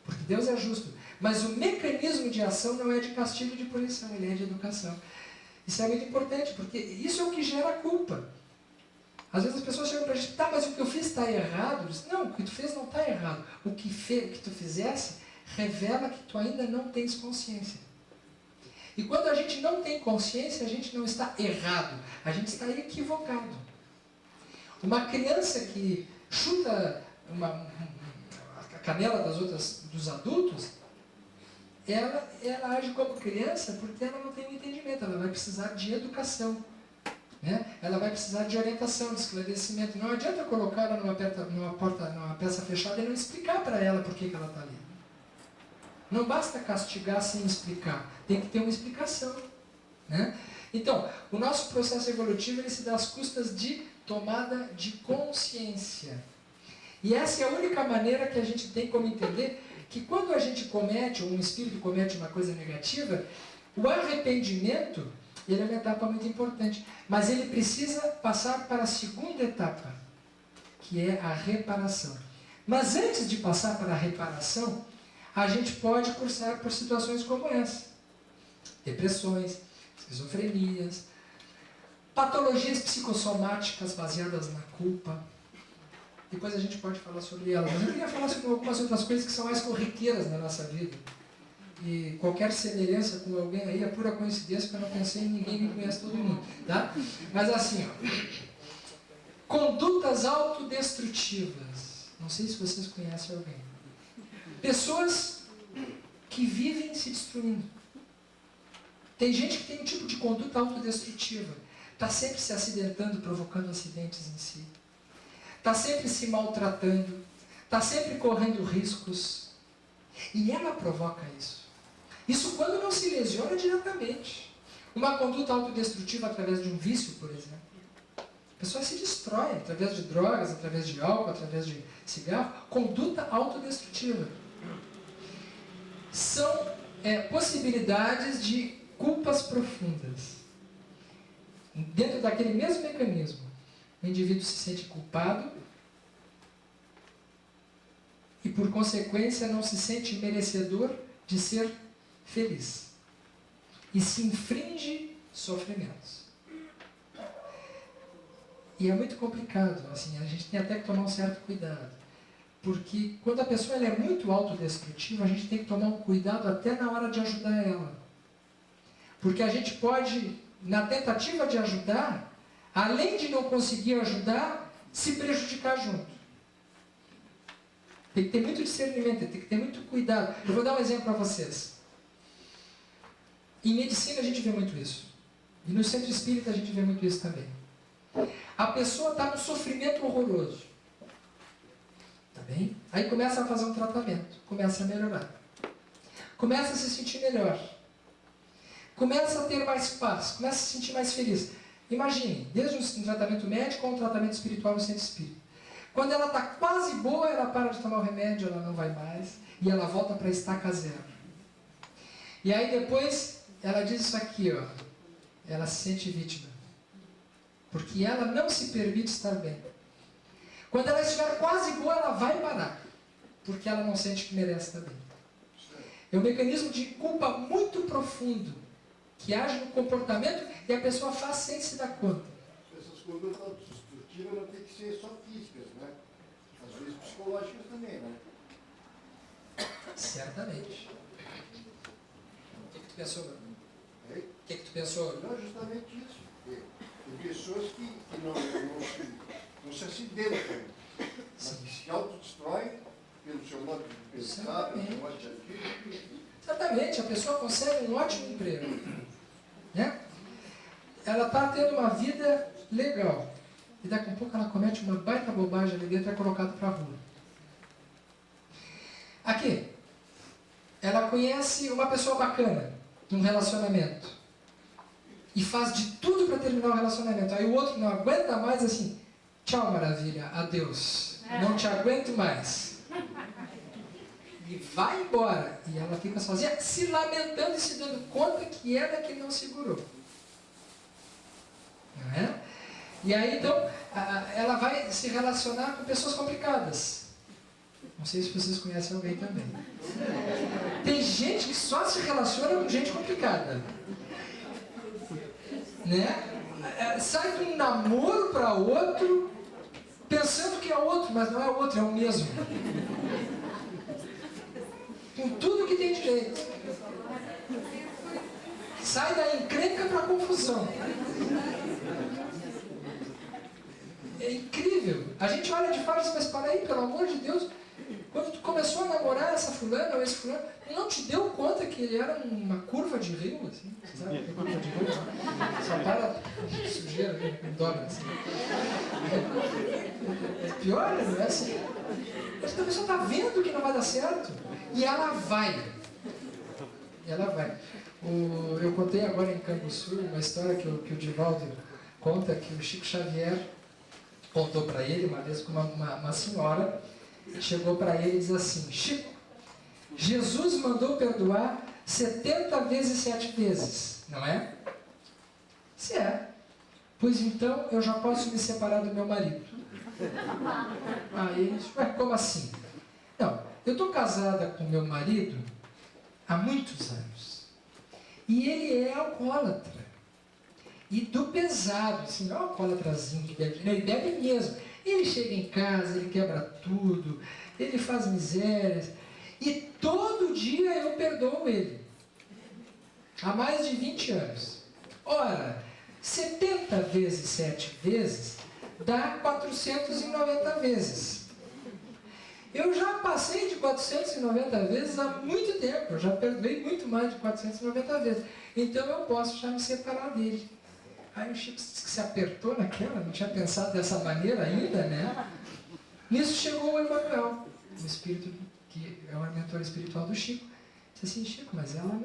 porque Deus é justo. Mas o mecanismo de ação não é de castigo e de punição, ele é de educação. Isso é muito importante, porque isso é o que gera culpa. Às vezes as pessoas chegam para a gente, tá, mas o que eu fiz está errado. Diz, não, o que tu fez não está errado. O que tu fizesse revela que tu ainda não tens consciência. E quando a gente não tem consciência, a gente não está errado, a gente está equivocado. Uma criança que chuta a canela dos adultos, ela age como criança porque ela não tem um entendimento, ela vai precisar de educação. Né? Ela vai precisar de orientação, de esclarecimento. Não adianta colocar ela numa peça fechada e não explicar para ela por que ela está ali. Não basta castigar sem explicar, tem que ter uma explicação. Né? Então, o nosso processo evolutivo ele se dá às custas de tomada de consciência. E essa é a única maneira que a gente tem como entender que quando a gente comete, ou um espírito comete uma coisa negativa, o arrependimento ele é uma etapa muito importante. Mas ele precisa passar para a segunda etapa, que é a reparação. Mas antes de passar para a reparação, a gente pode cursar por situações como essa. Depressões, esquizofrenias, patologias psicossomáticas baseadas na culpa. Depois a gente pode falar sobre elas. Mas eu queria falar sobre algumas outras coisas que são mais corriqueiras na nossa vida. E qualquer semelhança com alguém aí é pura coincidência, porque eu não pensei em ninguém me conhece todo mundo. Tá? Mas assim, ó. Condutas autodestrutivas. Não sei se vocês conhecem alguém. Pessoas que vivem se destruindo. Tem gente que tem um tipo de conduta autodestrutiva. Está sempre se acidentando, provocando acidentes em si. Está sempre se maltratando. Está sempre correndo riscos. E ela provoca isso. Isso quando não se lesiona diretamente. Uma conduta autodestrutiva através de um vício, por exemplo. A pessoa se destrói através de drogas, através de álcool, através de cigarro. Conduta autodestrutiva. São possibilidades de culpas profundas. Dentro daquele mesmo mecanismo, o indivíduo se sente culpado e, por consequência, não se sente merecedor de ser feliz. E se infringe sofrimentos. E é muito complicado, assim, a gente tem até que tomar um certo cuidado. Porque quando a pessoa é muito autodestrutiva, a gente tem que tomar um cuidado até na hora de ajudar ela. Porque a gente pode, na tentativa de ajudar, além de não conseguir ajudar, se prejudicar junto. Tem que ter muito discernimento, tem que ter muito cuidado. Eu vou dar um exemplo para vocês. Em medicina a gente vê muito isso. E no centro espírita a gente vê muito isso também. A pessoa está num sofrimento horroroso. Tá bem? Aí começa a fazer um tratamento. Começa a melhorar. Começa a se sentir melhor. Começa a ter mais paz. Começa a se sentir mais feliz. Imagine, desde um tratamento médico ou um tratamento espiritual no centro espírita. Quando ela está quase boa, ela para de tomar o remédio, ela não vai mais. E ela volta para a estaca zero. E aí depois, ela diz isso aqui, ó. Ela se sente vítima. Porque ela não se permite estar bem. Quando ela estiver quase boa, ela vai parar. Porque ela não sente que merece estar bem. É um mecanismo de culpa muito profundo, que age no comportamento e a pessoa faz sem se dar conta. Essas condutas autodestrutivas não tem que ser só físicas, né? Às vezes psicológicas também, né? Certamente. O que tu pensou, Bruno? É? O que tu pensou? Não, justamente isso. Tem pessoas que não se acidentam, mas se autodestroem pelo seu modo de pensar, pelo seu modo de agir. Exatamente, a pessoa consegue um ótimo emprego. Né? Ela está tendo uma vida legal. E daqui a pouco ela comete uma baita bobagem ali dentro e é colocada para a rua. Aqui, ela conhece uma pessoa bacana num relacionamento. E faz de tudo para terminar o relacionamento. Aí o outro não aguenta mais, assim, tchau maravilha, adeus. Não te aguento mais. E vai embora. E ela fica sozinha, se lamentando e se dando conta que ela que não segurou. Não é? E aí, então, ela vai se relacionar com pessoas complicadas. Não sei se vocês conhecem alguém também. Tem gente que só se relaciona com gente complicada. Né? Sai de um namoro para outro, pensando que é outro, mas não é outro, é o mesmo. Com tudo que tem direito. Sai da encrenca para a confusão. É incrível. A gente olha de fora e diz, mas para aí, pelo amor de Deus, quando tu começou a namorar essa fulana ou esse fulano, não te deu conta que ele era uma curva de rio, assim? Sabe o que é curva de rio? Só para sujeira, né? Dobra, assim. É pior, não é assim? Mas a pessoa está vendo que não vai dar certo. E ela vai. Ela vai. Eu contei agora em Canguçu uma história que o Divaldo conta, que o Chico Xavier contou para ele uma vez com uma senhora. Chegou para ele e diz assim, Chico, Jesus mandou perdoar 70 vezes 7 vezes, não é? Se é. Pois então eu já posso me separar do meu marido. Aí ele disse, ué, como assim? Não, eu estou casada com meu marido há muitos anos. E ele é alcoólatra. E do pesado, assim, não é um alcoólatrazinho que bebe, ele bebe mesmo. Ele chega em casa, ele quebra tudo, ele faz misérias. E todo dia eu perdoo ele. Há mais de 20 anos. Ora, 70 vezes 7 vezes dá 490 vezes. Eu já passei de 490 vezes há muito tempo. Eu já perdoei muito mais de 490 vezes. Então eu posso já me separar dele. Aí o Chico se apertou naquela, não tinha pensado dessa maneira ainda, né? Nisso chegou o Emanuel, o espírito que é o mentor espiritual do Chico. Disse assim, Chico, mas ela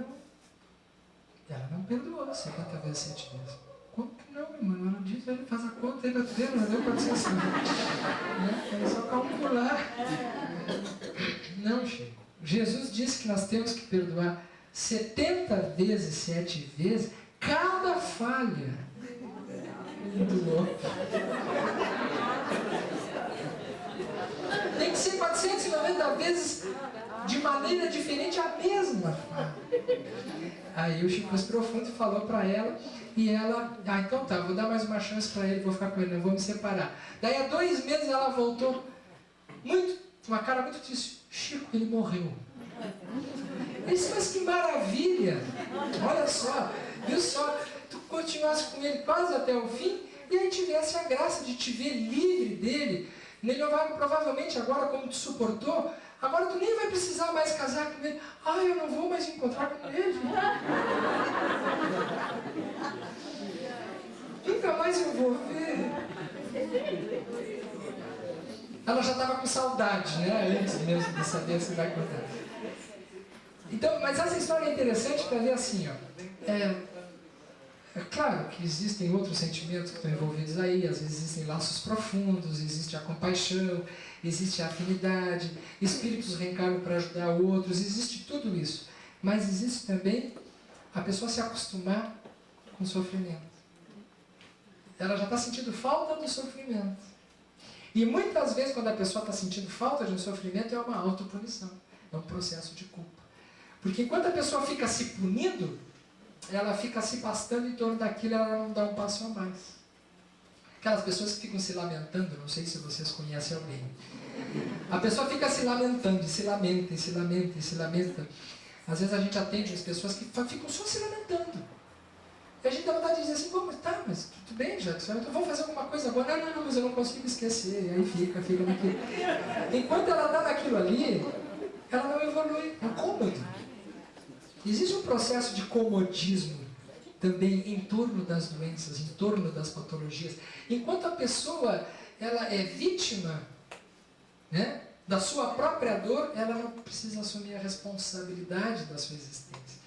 não perdoou 70 vezes 7 vezes. Como que não, Emanuel? Não disse, ele faz a conta, ele não deu 450. É só calcular. Não, Chico. Jesus disse que nós temos que perdoar 70 vezes 7 vezes cada falha do outro. Tem que ser 490 vezes de maneira diferente a mesma falha. Aí o Chico foi profundo e falou para ela, e ela, então tá, vou dar mais uma chance para ele, vou ficar com ele, não vou me separar. Daí há 2 meses ela voltou, uma cara muito triste, Chico, ele morreu. Ele disse, mas que maravilha, olha só, viu só, tu continuasse com ele quase até o fim, e aí tivesse a graça de te ver livre dele, ele não vai, provavelmente agora como te suportou, agora tu nem vai precisar mais casar com ele. Ah, eu não vou mais encontrar com ele. Nunca mais eu vou ver. Ela já estava com saudade, né? Antes mesmo de saber se vai contar. Então, mas essa história é interessante para ver assim, ó. É claro que existem outros sentimentos que estão envolvidos aí, às vezes existem laços profundos, existe a compaixão, existe a afinidade, espíritos reencarnam para ajudar outros, existe tudo isso. Mas existe também a pessoa se acostumar com o sofrimento. Ela já está sentindo falta do sofrimento. E muitas vezes, quando a pessoa está sentindo falta de um sofrimento, é uma autopunição, é um processo de culpa. Porque enquanto a pessoa fica se punindo, ela fica se pastando em torno daquilo, ela não dá um passo a mais. Aquelas pessoas que ficam se lamentando, não sei se vocês conhecem alguém. A pessoa fica se lamentando, se lamenta, e se lamenta, e se lamenta. Às vezes a gente atende as pessoas que ficam só se lamentando. E a gente dá vontade de dizer assim, bom, mas tudo bem, Jackson, então vamos fazer alguma coisa agora. Não, mas eu não consigo esquecer. E aí fica naquilo. Enquanto ela está naquilo ali, ela não evolui, é um cômodo. Existe um processo de comodismo também em torno das doenças, em torno das patologias. Enquanto a pessoa ela é vítima, né, da sua própria dor, ela não precisa assumir a responsabilidade da sua existência.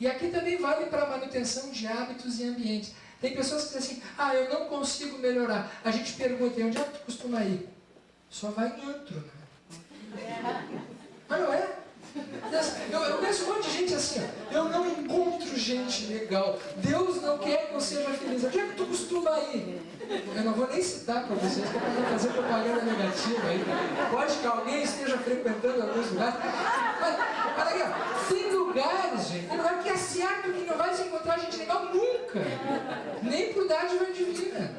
E aqui também vale para a manutenção de hábitos e ambientes. Tem pessoas que dizem assim, eu não consigo melhorar. A gente pergunta, onde é que tu costuma ir? Só vai em antro, né? Mas não é? Eu conheço um monte de gente assim, eu não encontro gente legal, Deus não quer que eu seja feliz. Onde é que tu costuma ir? Eu não vou nem citar para vocês, porque eu vou fazer propaganda negativa aí. Pode que alguém esteja frequentando alguns lugares. Mas olha aqui, ó, tem lugares, gente, tem lugar que é certo que não vai se encontrar gente legal nunca. Nem por dádiva divina.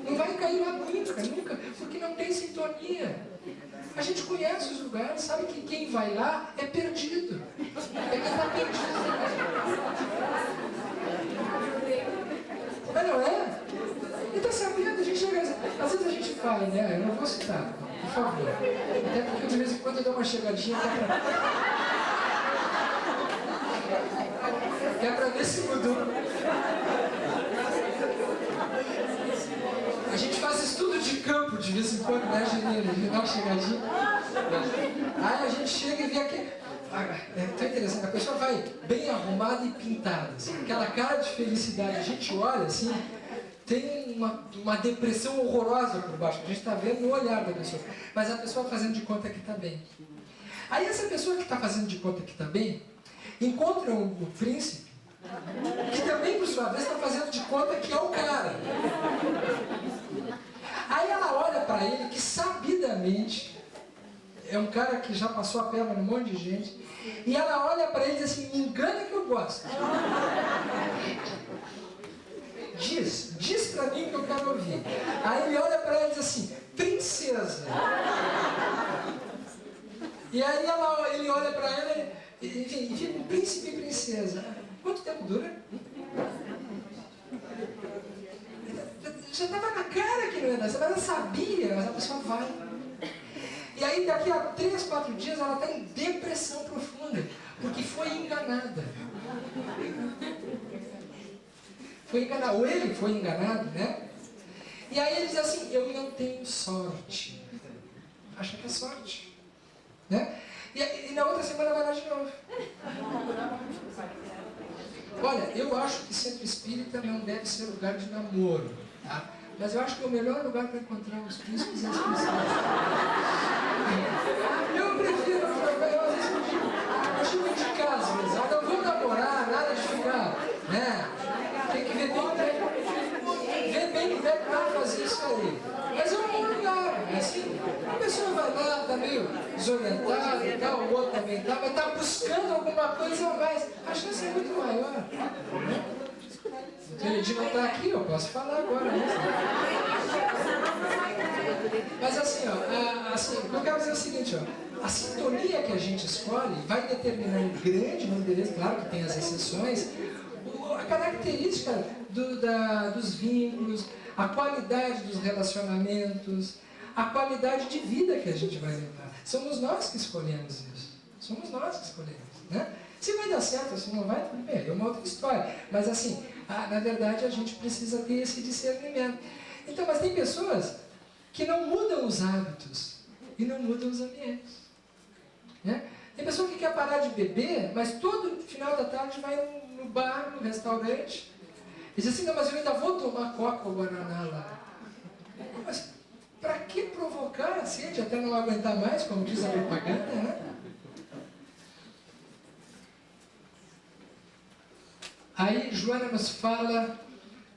Não vai cair lá nunca, porque não tem sintonia. A gente conhece os lugares, sabe que quem vai lá é perdido. É quem está perdido. Mas não é? E está sabendo, a gente chega, às vezes a gente fala, né? Eu não vou citar, por favor. Até porque de vez em quando eu dou uma chegadinha que é para ver se mudou. A gente faz estudo de campo de vez em quando, né, Janeiro? A gente dá uma chegadinha. Aí a gente chega e vê aquele... É tão interessante, a pessoa vai bem arrumada e pintada, assim, aquela cara de felicidade. A gente olha assim, tem uma depressão horrorosa por baixo. A gente está vendo no olhar da pessoa. Mas a pessoa fazendo de conta que está bem. Aí essa pessoa que está fazendo de conta que está bem, encontra o príncipe, que também, por sua vez, está fazendo de conta que é o cara. Aí ela olha para para ele, que sabidamente é um cara que já passou a perna num monte de gente, e ela olha para ele e diz assim, me engana que eu gosto. Diz para mim que eu quero ouvir. Aí ele olha para ela e diz assim, princesa. E aí ele olha para ela, enfim, e fica um príncipe e princesa. Quanto tempo dura? Já estava na cara que não ia dar, mas ela sabia, mas a pessoa vai. E aí daqui a 3, 4 dias ela está em depressão profunda, porque foi enganada. Foi enganada, ou ele foi enganado, né? E aí ele diz assim, eu não tenho sorte. Acha que é sorte. Né? E na outra semana vai lá de novo. Olha, eu acho que centro espírita não deve ser lugar de namoro, tá? Mas eu acho que é o melhor lugar para encontrar os príncipes e as princesas. Eu prefiro, eu chego de casa, mas não vou namorar, nada de ficar, né? Tem que ver bem como é que vai fazer isso aí. Mas é um bom lugar, assim, a pessoa vai lá, está meio desorientada e tal, o outro também está, mas está buscando alguma coisa a mais. A chance é muito maior. Ele não está aqui, eu posso falar agora. Mas assim, assim, o que eu quero dizer é o seguinte, a sintonia que a gente escolhe vai determinar em grande número, claro que tem as exceções, a característica dos vínculos, a qualidade dos relacionamentos, a qualidade de vida que a gente vai levar. Somos nós que escolhemos isso. Somos nós que escolhemos, né? Se vai dar certo, se não vai, tudo bem, é uma outra história. Mas assim, na verdade a gente precisa ter esse discernimento. Então, mas tem pessoas que não mudam os hábitos e não mudam os ambientes. Né? Tem pessoa que quer parar de beber, mas todo final da tarde vai no bar, no restaurante, e diz assim, não, mas eu ainda vou tomar coca ou guaraná lá. Mas para que provocar a sede até não aguentar mais, como diz a propaganda, né? Aí Joana nos fala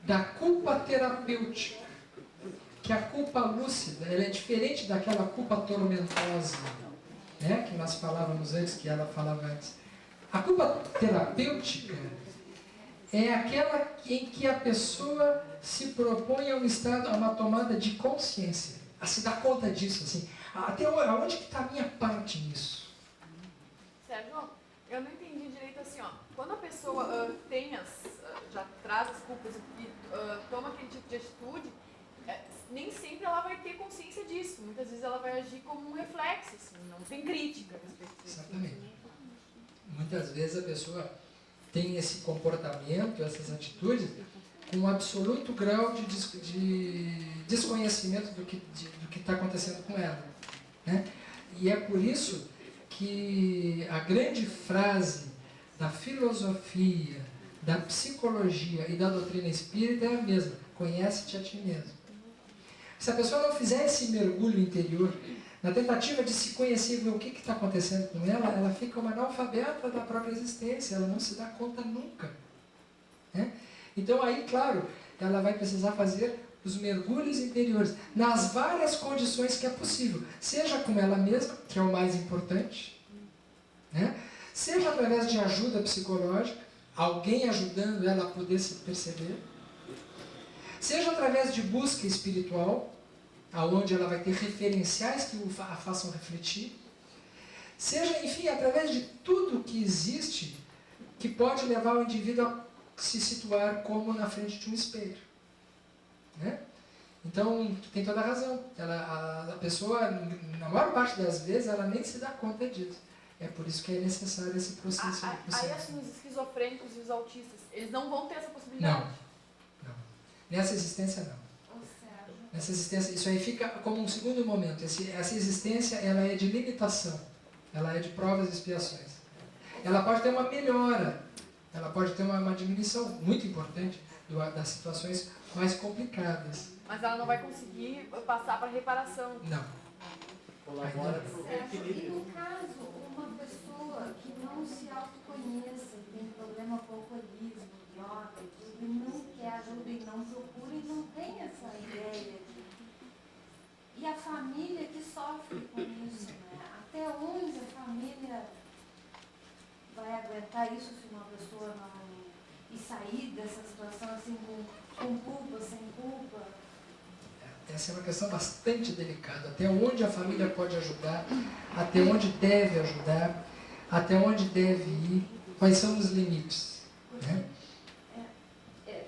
da culpa terapêutica, que a culpa lúcida, ela é diferente daquela culpa tormentosa, né, que nós falávamos antes, que ela falava antes. A culpa terapêutica é aquela em que a pessoa se propõe a um estado, a uma tomada de consciência, a se dar conta disso, assim, até onde que está a minha parte nisso? Sérgio, eu não entendi direito assim, ó. Quando a pessoa já traz as culpas e toma aquele tipo de atitude, nem sempre ela vai ter consciência disso. Muitas vezes ela vai agir como um reflexo, assim, não tem crítica a respeito disso. Exatamente. Muitas vezes a pessoa tem esse comportamento, essas atitudes, com um absoluto grau de desconhecimento do que está acontecendo com ela. Né? E é por isso que a grande frase da filosofia, da psicologia e da doutrina espírita é a mesma: conhece-te a ti mesmo. Se a pessoa não fizer esse mergulho interior, na tentativa de se conhecer e ver o que está acontecendo com ela, ela fica uma analfabeta da própria existência, ela não se dá conta nunca. Né? Então aí, claro, ela vai precisar fazer os mergulhos interiores, nas várias condições que é possível, seja com ela mesma, que é o mais importante, né? Seja através de ajuda psicológica, alguém ajudando ela a poder se perceber, seja através de busca espiritual, aonde ela vai ter referenciais que a façam refletir, seja, enfim, através de tudo que existe que pode levar o indivíduo a se situar como na frente de um espelho. Né? Então, tem toda a razão. A pessoa, na maior parte das vezes, ela nem se dá conta disso. É por isso que é necessário esse processo. Aí, assim, os esquizofrênicos e os autistas, eles não vão ter essa possibilidade? Não. Nessa existência, não. Nessa existência, isso aí fica como um segundo momento. Essa existência, ela é de limitação. Ela é de provas e expiações. Ela pode ter uma melhora. Ela pode ter uma diminuição muito importante das situações mais complicadas. Mas ela não vai conseguir passar para reparação. Não. Colabora para o equilíbrio. E no caso, uma pessoa que não se autoconheça, tem problema com alcoolismo, droga e tudo, e não quer ajuda e não procura e não tem essa ideia. E a sair dessa situação assim com culpa, sem culpa? Essa é uma questão bastante delicada. Até onde a família pode ajudar, até onde deve ajudar, até onde deve ir, quais são os limites. Né?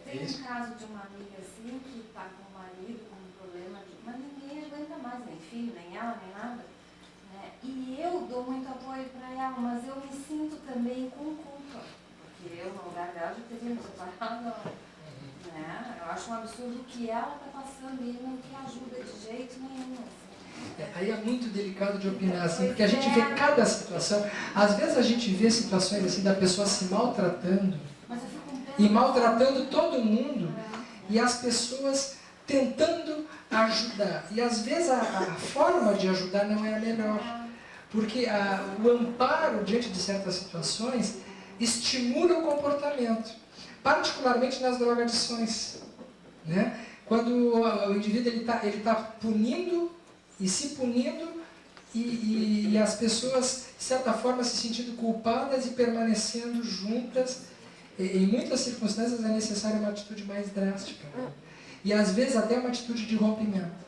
Tem um caso de uma amiga assim que está com o marido com um problema, mas ninguém aguenta mais, nem filho, nem ela, nem nada. Né? E eu dou muito apoio para ela, mas eu me sinto também com culpa. Porque eu, no lugar dela, já teria me separado. Né? Eu acho um absurdo o que ela está passando e ele não te ajuda de jeito nenhum. Assim. Aí é muito delicado de opinar, assim, porque a gente vê cada situação. Às vezes a gente vê situações assim da pessoa se maltratando e maltratando todo mundo e as pessoas tentando ajudar. E às vezes a forma de ajudar não é a melhor, porque o amparo diante de certas situações estimula o comportamento, particularmente nas drogadições, né? Quando o indivíduo ele tá punindo e se punindo e as pessoas, de certa forma, se sentindo culpadas e permanecendo juntas. Em muitas circunstâncias é necessária uma atitude mais drástica. E às vezes até uma atitude de rompimento.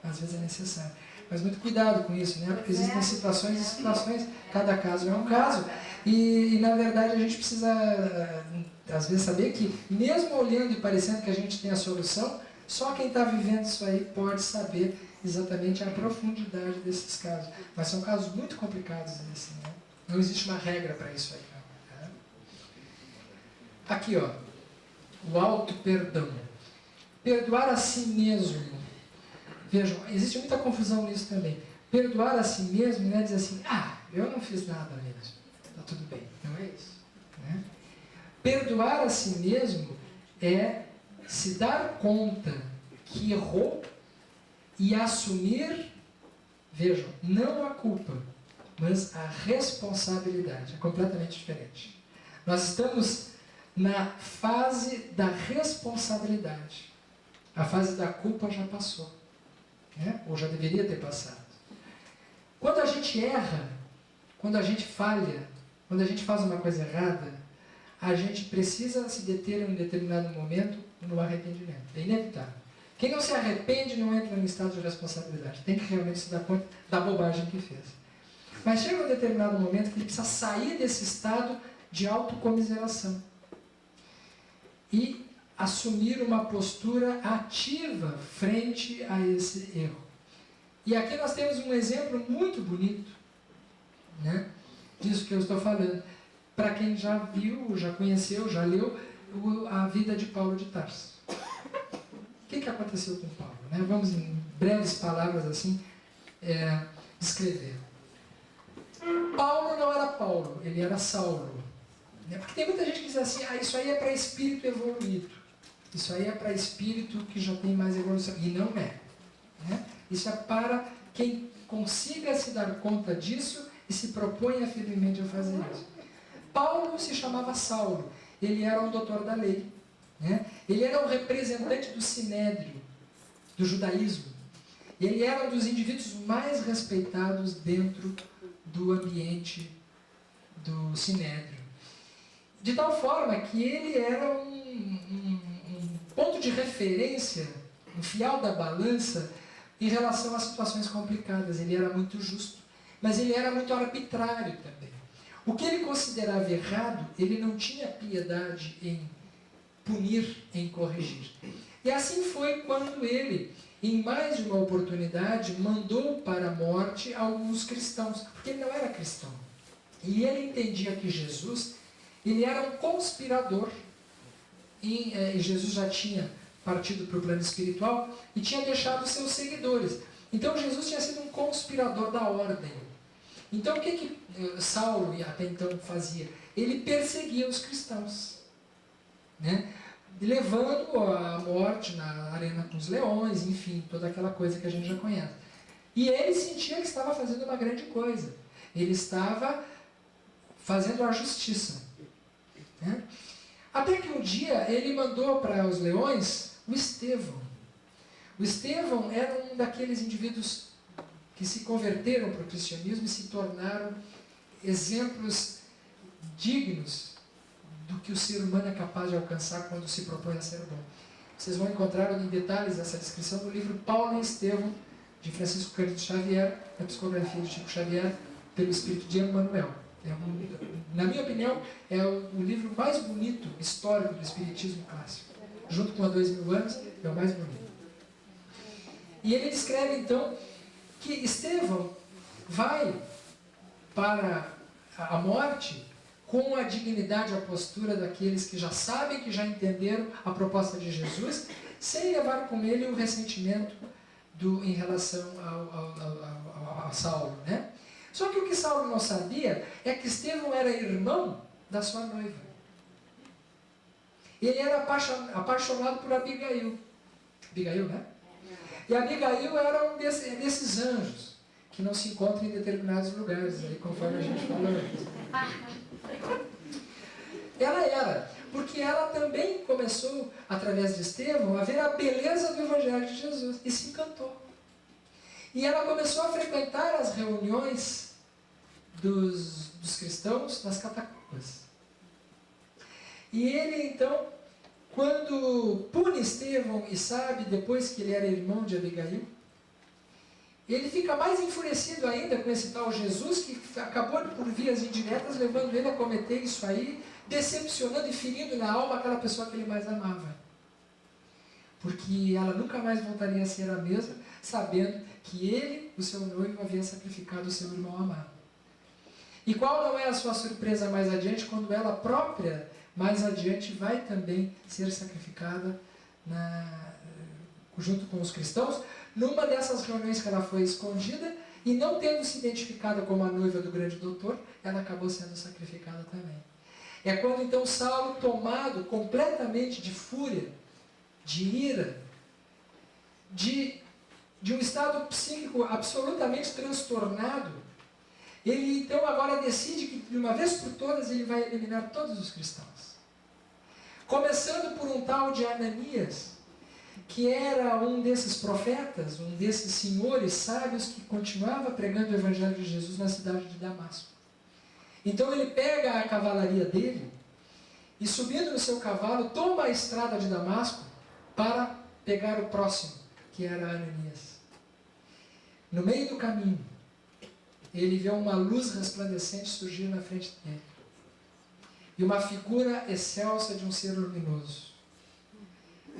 Às vezes é necessário. Mas muito cuidado com isso, né? Porque existem situações e situações, cada caso é um caso. E na verdade a gente precisa, às vezes, saber que, mesmo olhando e parecendo que a gente tem a solução, só quem está vivendo isso aí pode saber exatamente a profundidade desses casos. Mas são casos muito complicados, assim, né? Não existe uma regra para isso aí, não. Né? Aqui, ó, o auto-perdão. Perdoar a si mesmo. Vejam, existe muita confusão nisso também. Perdoar a si mesmo não é dizer assim, eu não fiz nada mesmo, está tudo bem. Não é isso. Né? Perdoar a si mesmo é se dar conta que errou e assumir, vejam, não a culpa, mas a responsabilidade. É completamente diferente. Nós estamos na fase da responsabilidade. A fase da culpa já passou, né? Ou já deveria ter passado. Quando a gente erra, quando a gente falha, quando a gente faz uma coisa errada, a gente precisa se deter em um determinado momento no arrependimento. É inevitável. Quem não se arrepende não entra em estado de responsabilidade. Tem que realmente se dar conta da bobagem que fez. Mas chega um determinado momento que ele precisa sair desse estado de autocomiseração e assumir uma postura ativa frente a esse erro. E aqui nós temos um exemplo muito bonito, né, disso que eu estou falando. Para quem já viu, já conheceu, já leu a vida de Paulo de Tarso. O que aconteceu com Paulo? Né? Vamos, em breves palavras assim, descrever. Paulo não era Paulo, ele era Saulo. Né? Porque tem muita gente que diz assim, isso aí é para espírito evoluído. Isso aí é para espírito que já tem mais evolução. E não é. Né? Isso é para quem consiga se dar conta disso e se proponha firmemente a fazer isso. Paulo se chamava Saulo. Ele era um doutor da lei. Né? Ele era um representante do Sinédrio, do judaísmo. Ele era um dos indivíduos mais respeitados dentro do ambiente do Sinédrio. De tal forma que ele era um ponto de referência, um fiel da balança em relação a situações complicadas. Ele era muito justo, mas ele era muito arbitrário também. O que ele considerava errado, ele não tinha piedade em punir, em corrigir. E assim foi quando ele, em mais de uma oportunidade, mandou para a morte alguns cristãos, porque ele não era cristão. E ele entendia que Jesus, ele era um conspirador. E Jesus já tinha partido para o plano espiritual e tinha deixado seus seguidores. Então Jesus tinha sido um conspirador da ordem. Então o que Saulo até então fazia? Ele perseguia os cristãos, né? Levando à morte na arena com os leões, enfim, toda aquela coisa que a gente já conhece. E ele sentia que estava fazendo uma grande coisa. Ele estava fazendo a justiça, né? Até que um dia ele mandou para os leões o Estevão. O Estevão era um daqueles indivíduos que se converteram para o cristianismo e se tornaram exemplos dignos do que o ser humano é capaz de alcançar quando se propõe a ser bom. Vocês vão encontrar em detalhes essa descrição no livro Paulo e Estevão, de Francisco Cândido Xavier, na psicografia de Chico Xavier, pelo espírito de Emmanuel. Na minha opinião, é o livro mais bonito, histórico do espiritismo clássico. Junto com a 2000 anos, é o mais bonito. E ele descreve, então, que Estevão vai para a morte com a dignidade e a postura daqueles que já sabem, que já entenderam a proposta de Jesus, sem levar com ele o ressentimento em relação a Saulo, né? Só que o que Saulo não sabia é que Estevão era irmão da sua noiva. Ele era apaixonado por Abigail. Abigail, né? E Abigail era um desses anjos que não se encontram em determinados lugares, aí, conforme a gente falou antes. Ela era, porque ela também começou, através de Estevão, a ver a beleza do Evangelho de Jesus e se encantou. E ela começou a frequentar as reuniões dos cristãos nas catacumbas. E ele, então, quando pune Estevão e sabe depois que ele era irmão de Abigail, ele fica mais enfurecido ainda com esse tal Jesus que acabou por vias indiretas levando ele a cometer isso aí, decepcionando e ferindo na alma aquela pessoa que ele mais amava. Porque ela nunca mais voltaria a ser a mesma, sabendo que ele, o seu noivo, havia sacrificado o seu irmão amado. E qual não é a sua surpresa mais adiante, quando ela própria, mais adiante, vai também ser sacrificada junto com os cristãos, numa dessas reuniões que ela foi escondida, e não tendo se identificado como a noiva do grande doutor, ela acabou sendo sacrificada também. É quando então Saulo, tomado completamente de fúria, de ira, de um estado psíquico absolutamente transtornado, ele então agora decide que de uma vez por todas ele vai eliminar todos os cristãos. Começando por um tal de Ananias, que era um desses profetas, um desses senhores sábios que continuava pregando o Evangelho de Jesus na cidade de Damasco. Então ele pega a cavalaria dele e, subindo no seu cavalo, toma a estrada de Damasco para pegar o próximo, que era Ananias. No meio do caminho, ele vê uma luz resplandecente surgir na frente dele. E uma figura excelsa de um ser luminoso.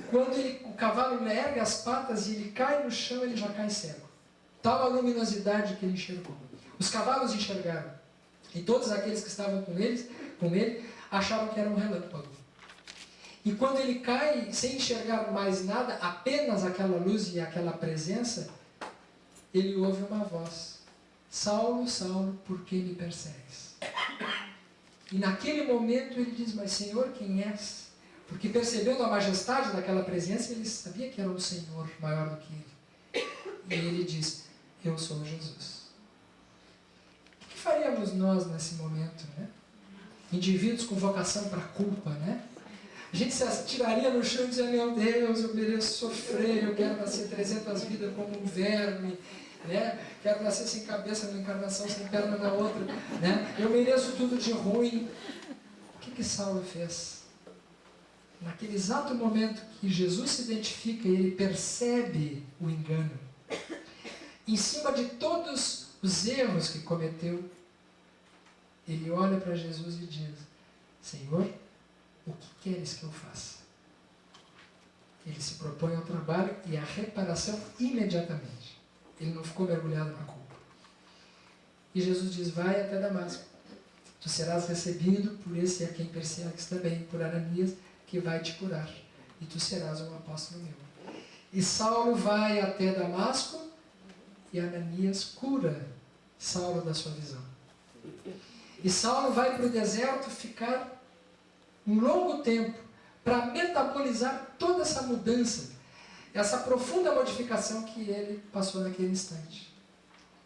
Quando o cavalo ergue as patas e ele cai no chão, ele já cai cego. Tal a luminosidade que ele enxergou. Os cavalos enxergaram. E todos aqueles que estavam com ele achavam que era um relâmpago. E quando ele cai, sem enxergar mais nada, apenas aquela luz e aquela presença, ele ouve uma voz. Saulo, Saulo, por que me persegues? E naquele momento ele diz, mas Senhor, quem és? Porque percebendo a majestade daquela presença, ele sabia que era um Senhor maior do que ele. E ele diz, eu sou Jesus. O que faríamos nós nesse momento, né? Indivíduos com vocação para a culpa, né? A gente se atiraria no chão e dizia, meu Deus, eu mereço sofrer, eu quero nascer 300 vidas como um verme, né? Quero nascer sem cabeça numa encarnação, sem perna na outra, né? Eu mereço tudo de ruim. O que Saulo fez? Naquele exato momento que Jesus se identifica e ele percebe o engano, em cima de todos os erros que cometeu, ele olha para Jesus e diz, Senhor, o que queres que eu faça? Ele se propõe ao trabalho e à reparação imediatamente. Ele não ficou mergulhado na culpa. E Jesus diz, vai até Damasco. Tu serás recebido por esse a quem persegues também, por Ananias, que vai te curar. E tu serás um apóstolo meu. E Saulo vai até Damasco e Ananias cura Saulo da sua visão. E Saulo vai para o deserto ficar um longo tempo para metabolizar toda essa mudança, essa profunda modificação que ele passou naquele instante.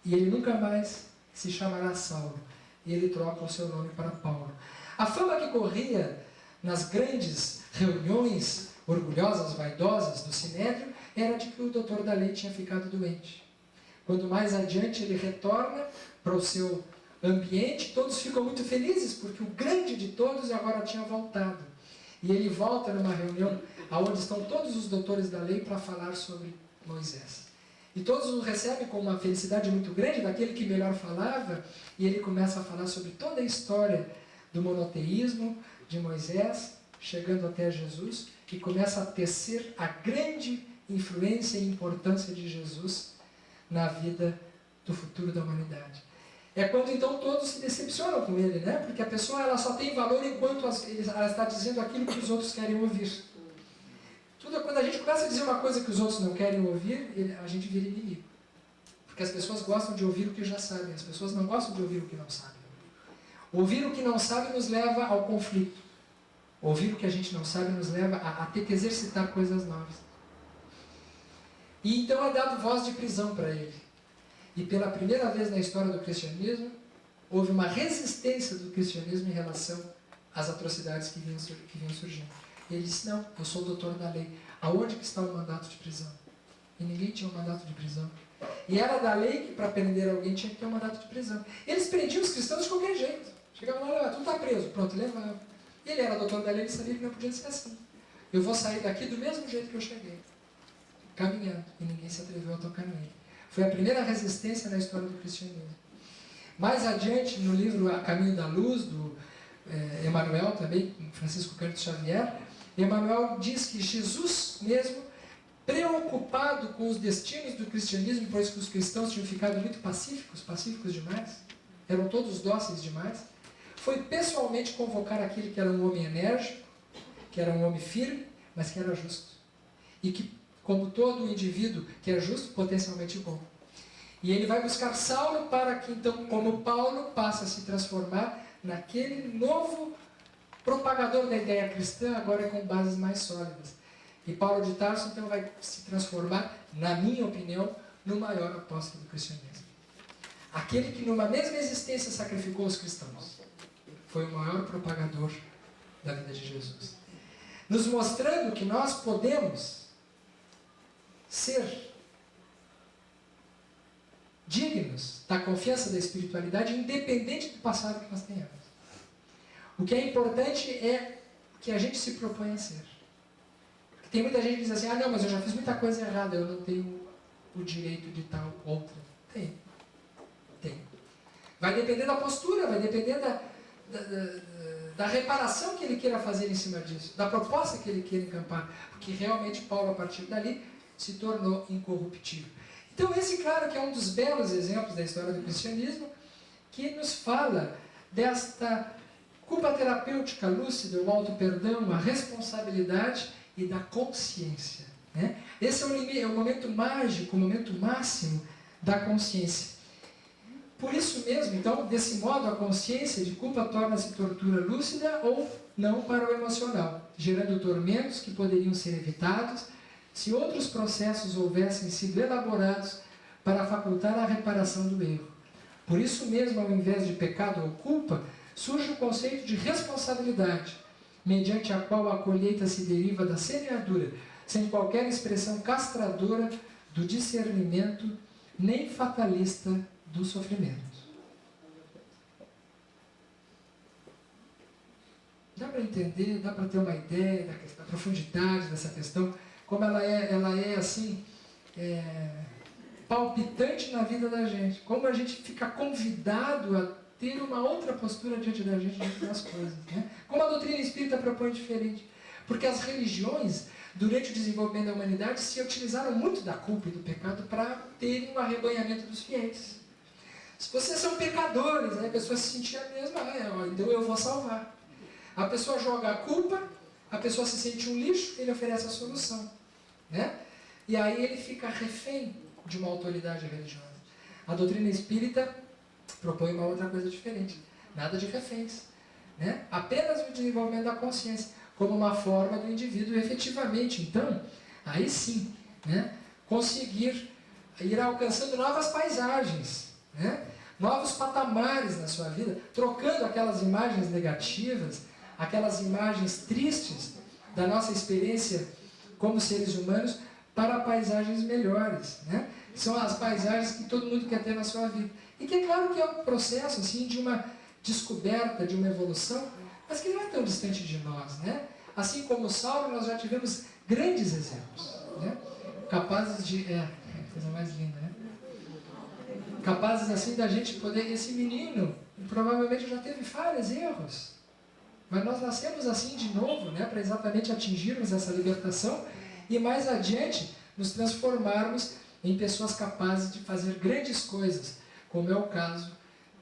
E ele nunca mais se chamará Saulo. E ele troca o seu nome para Paulo. A fama que corria nas grandes reuniões orgulhosas, vaidosas do Sinédrio, era de que o doutor da lei tinha ficado doente. Quando mais adiante ele retorna para o seu ambiente, todos ficam muito felizes, porque o grande de todos agora tinha voltado. E ele volta numa reunião onde estão todos os doutores da lei para falar sobre Moisés. E todos o recebem com uma felicidade muito grande daquele que melhor falava, e ele começa a falar sobre toda a história do monoteísmo de Moisés, chegando até Jesus, e começa a tecer a grande influência e importância de Jesus na vida do futuro da humanidade. É quando então todos se decepcionam com ele, né? Porque a pessoa ela só tem valor enquanto ela está dizendo aquilo que os outros querem ouvir. Quando a gente começa a dizer uma coisa que os outros não querem ouvir, a gente vira inimigo. Porque as pessoas gostam de ouvir o que já sabem, as pessoas não gostam de ouvir o que não sabem. Ouvir o que não sabe nos leva ao conflito. Ouvir o que a gente não sabe nos leva a ter que exercitar coisas novas. E então é dado voz de prisão para ele. E pela primeira vez na história do cristianismo, houve uma resistência do cristianismo em relação às atrocidades que vinham surgindo. E ele disse, não, eu sou o doutor da lei. Aonde que está o mandato de prisão? E ninguém tinha um mandato de prisão. E era da lei que para prender alguém tinha que ter um mandato de prisão. Eles prendiam os cristãos de qualquer jeito. Chegavam lá, tu está preso, pronto, levava. Ele era doutor da lei, ele sabia que não podia ser assim. Eu vou sair daqui do mesmo jeito que eu cheguei. Caminhando. E ninguém se atreveu a tocar nele. Foi a primeira resistência na história do cristianismo. Mais adiante, no livro A Caminho da Luz, do Emmanuel também, Francisco Cândido Xavier, Emmanuel diz que Jesus mesmo, preocupado com os destinos do cristianismo, pois que os cristãos tinham ficado muito pacíficos demais, eram todos dóceis demais, foi pessoalmente convocar aquele que era um homem enérgico, que era um homem firme, mas que era justo. E que, como todo indivíduo que é justo, potencialmente bom. E ele vai buscar Saulo para que, então, como Paulo, passe a se transformar naquele novo propagador da ideia cristã, agora com bases mais sólidas. E Paulo de Tarso, então, vai se transformar, na minha opinião, no maior apóstolo do cristianismo. Aquele que, numa mesma existência, sacrificou os cristãos. Foi o maior propagador da vida de Jesus. Nos mostrando que nós podemos ser dignos da confiança da espiritualidade, independente do passado que nós tenhamos. O que é importante é que a gente se propõe a ser. Porque tem muita gente que diz assim, não, mas eu já fiz muita coisa errada, eu não tenho o direito de tal outra. Tem. Vai depender da postura, vai depender da reparação que ele queira fazer em cima disso, da proposta que ele queira encampar. Porque realmente Paulo, a partir dali, se tornou incorruptível. Então esse, claro, que é um dos belos exemplos da história do cristianismo, que nos fala desta culpa terapêutica lúcida, o auto-perdão, a responsabilidade e da consciência. Né? Esse é o momento mágico, o momento máximo da consciência. Por isso mesmo, então, desse modo, a consciência de culpa torna-se tortura lúcida ou não para o emocional, gerando tormentos que poderiam ser evitados se outros processos houvessem sido elaborados para facultar a reparação do erro. Por isso mesmo, ao invés de pecado ou culpa, surge o conceito de responsabilidade, mediante a qual a colheita se deriva da semeadura, sem qualquer expressão castradora do discernimento, nem fatalista do sofrimento. Dá para entender, dá para ter uma ideia da profundidade dessa questão, como ela é assim, palpitante na vida da gente, como a gente fica convidado a ter uma outra postura diante da gente, diante das coisas. Né? Como a doutrina espírita propõe diferente. Porque as religiões, durante o desenvolvimento da humanidade, se utilizaram muito da culpa e do pecado para terem um arrebanhamento dos fiéis. Se vocês são pecadores, aí a pessoa se sentia mesmo, então eu vou salvar. A pessoa joga a culpa, a pessoa se sente um lixo, ele oferece a solução. Né? E aí ele fica refém de uma autoridade religiosa. A doutrina espírita propõe uma outra coisa diferente. Nada de reféns. Né? Apenas o desenvolvimento da consciência, como uma forma do indivíduo efetivamente, então, aí sim, né? Conseguir ir alcançando novas paisagens, né? Novos patamares na sua vida, trocando aquelas imagens negativas, aquelas imagens tristes da nossa experiência como seres humanos, para paisagens melhores, né? São as paisagens que todo mundo quer ter na sua vida. E que é claro que é um processo assim, de uma descoberta, de uma evolução, mas que não é tão distante de nós, né? Assim como o Saulo, nós já tivemos grandes exemplos, né? Capazes de... coisa mais linda, né? Capazes assim da gente poder... Esse menino provavelmente já teve falhas, erros, mas nós nascemos assim de novo, né? Para exatamente atingirmos essa libertação e mais adiante nos transformarmos em pessoas capazes de fazer grandes coisas, como é o caso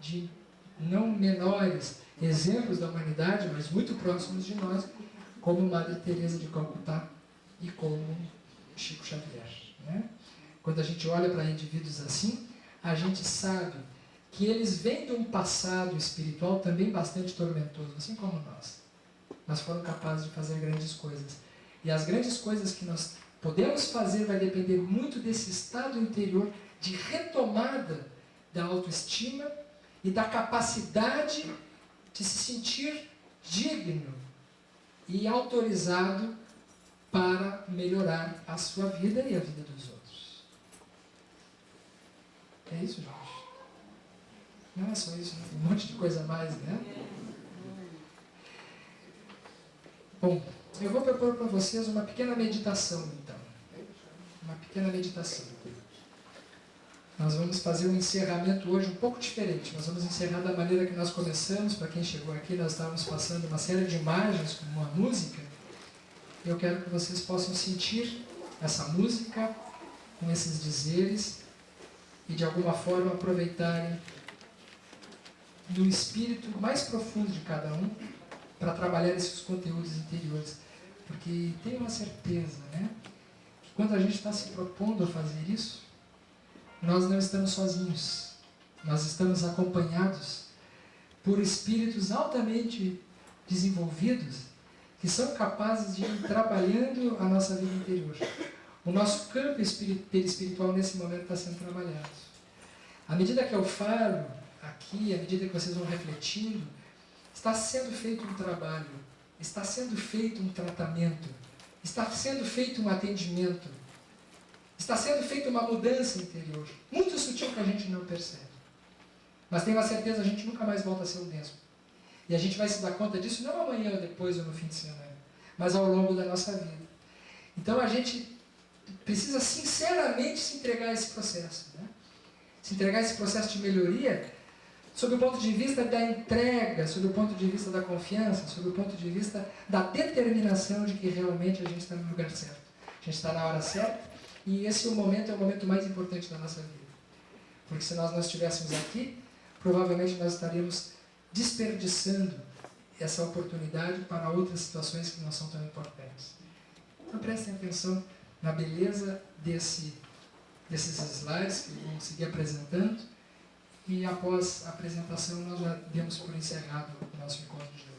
de não menores exemplos da humanidade, mas muito próximos de nós, como Madre Teresa de Calcutá e como Chico Xavier, né? Quando a gente olha para indivíduos assim, a gente sabe que eles vêm de um passado espiritual também bastante tormentoso, assim como nós. Mas foram capazes de fazer grandes coisas. E as grandes coisas que nós podemos fazer vai depender muito desse estado interior de retomada da autoestima e da capacidade de se sentir digno e autorizado para melhorar a sua vida e a vida dos outros. É isso, gente. Não é só isso, né? Tem um monte de coisa a mais, né? Bom, eu vou propor para vocês uma pequena meditação, então. Uma pequena meditação. Nós vamos fazer um encerramento hoje um pouco diferente. Nós vamos encerrar da maneira que nós começamos. Para quem chegou aqui, nós estávamos passando uma série de imagens com uma música. Eu quero que vocês possam sentir essa música com esses dizeres e de alguma forma aproveitarem do espírito mais profundo de cada um para trabalhar esses conteúdos interiores. Porque tenho uma certeza, né? Que quando a gente está se propondo a fazer isso, nós não estamos sozinhos. Nós estamos acompanhados por espíritos altamente desenvolvidos que são capazes de ir trabalhando a nossa vida interior. O nosso campo perispiritual nesse momento está sendo trabalhado. À medida que eu falo aqui, à medida que vocês vão refletindo, está sendo feito um trabalho, está sendo feito um tratamento, está sendo feito um atendimento, está sendo feita uma mudança interior, muito sutil que a gente não percebe. Mas tenho a certeza, a gente nunca mais volta a ser o mesmo. E a gente vai se dar conta disso não amanhã ou depois ou no fim de semana, mas ao longo da nossa vida. Então a gente precisa sinceramente se entregar a esse processo, né? Se entregar a esse processo de melhoria sob o ponto de vista da entrega, sob o ponto de vista da confiança, sob o ponto de vista da determinação de que realmente a gente está no lugar certo. A gente está na hora certa e esse é o momento mais importante da nossa vida. Porque se nós não estivéssemos aqui, provavelmente nós estaríamos desperdiçando essa oportunidade para outras situações que não são tão importantes. Então prestem atenção na beleza desses slides que vão seguir apresentando e após a apresentação nós já demos por encerrado o nosso encontro de hoje.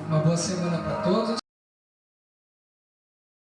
Uma boa semana para todos.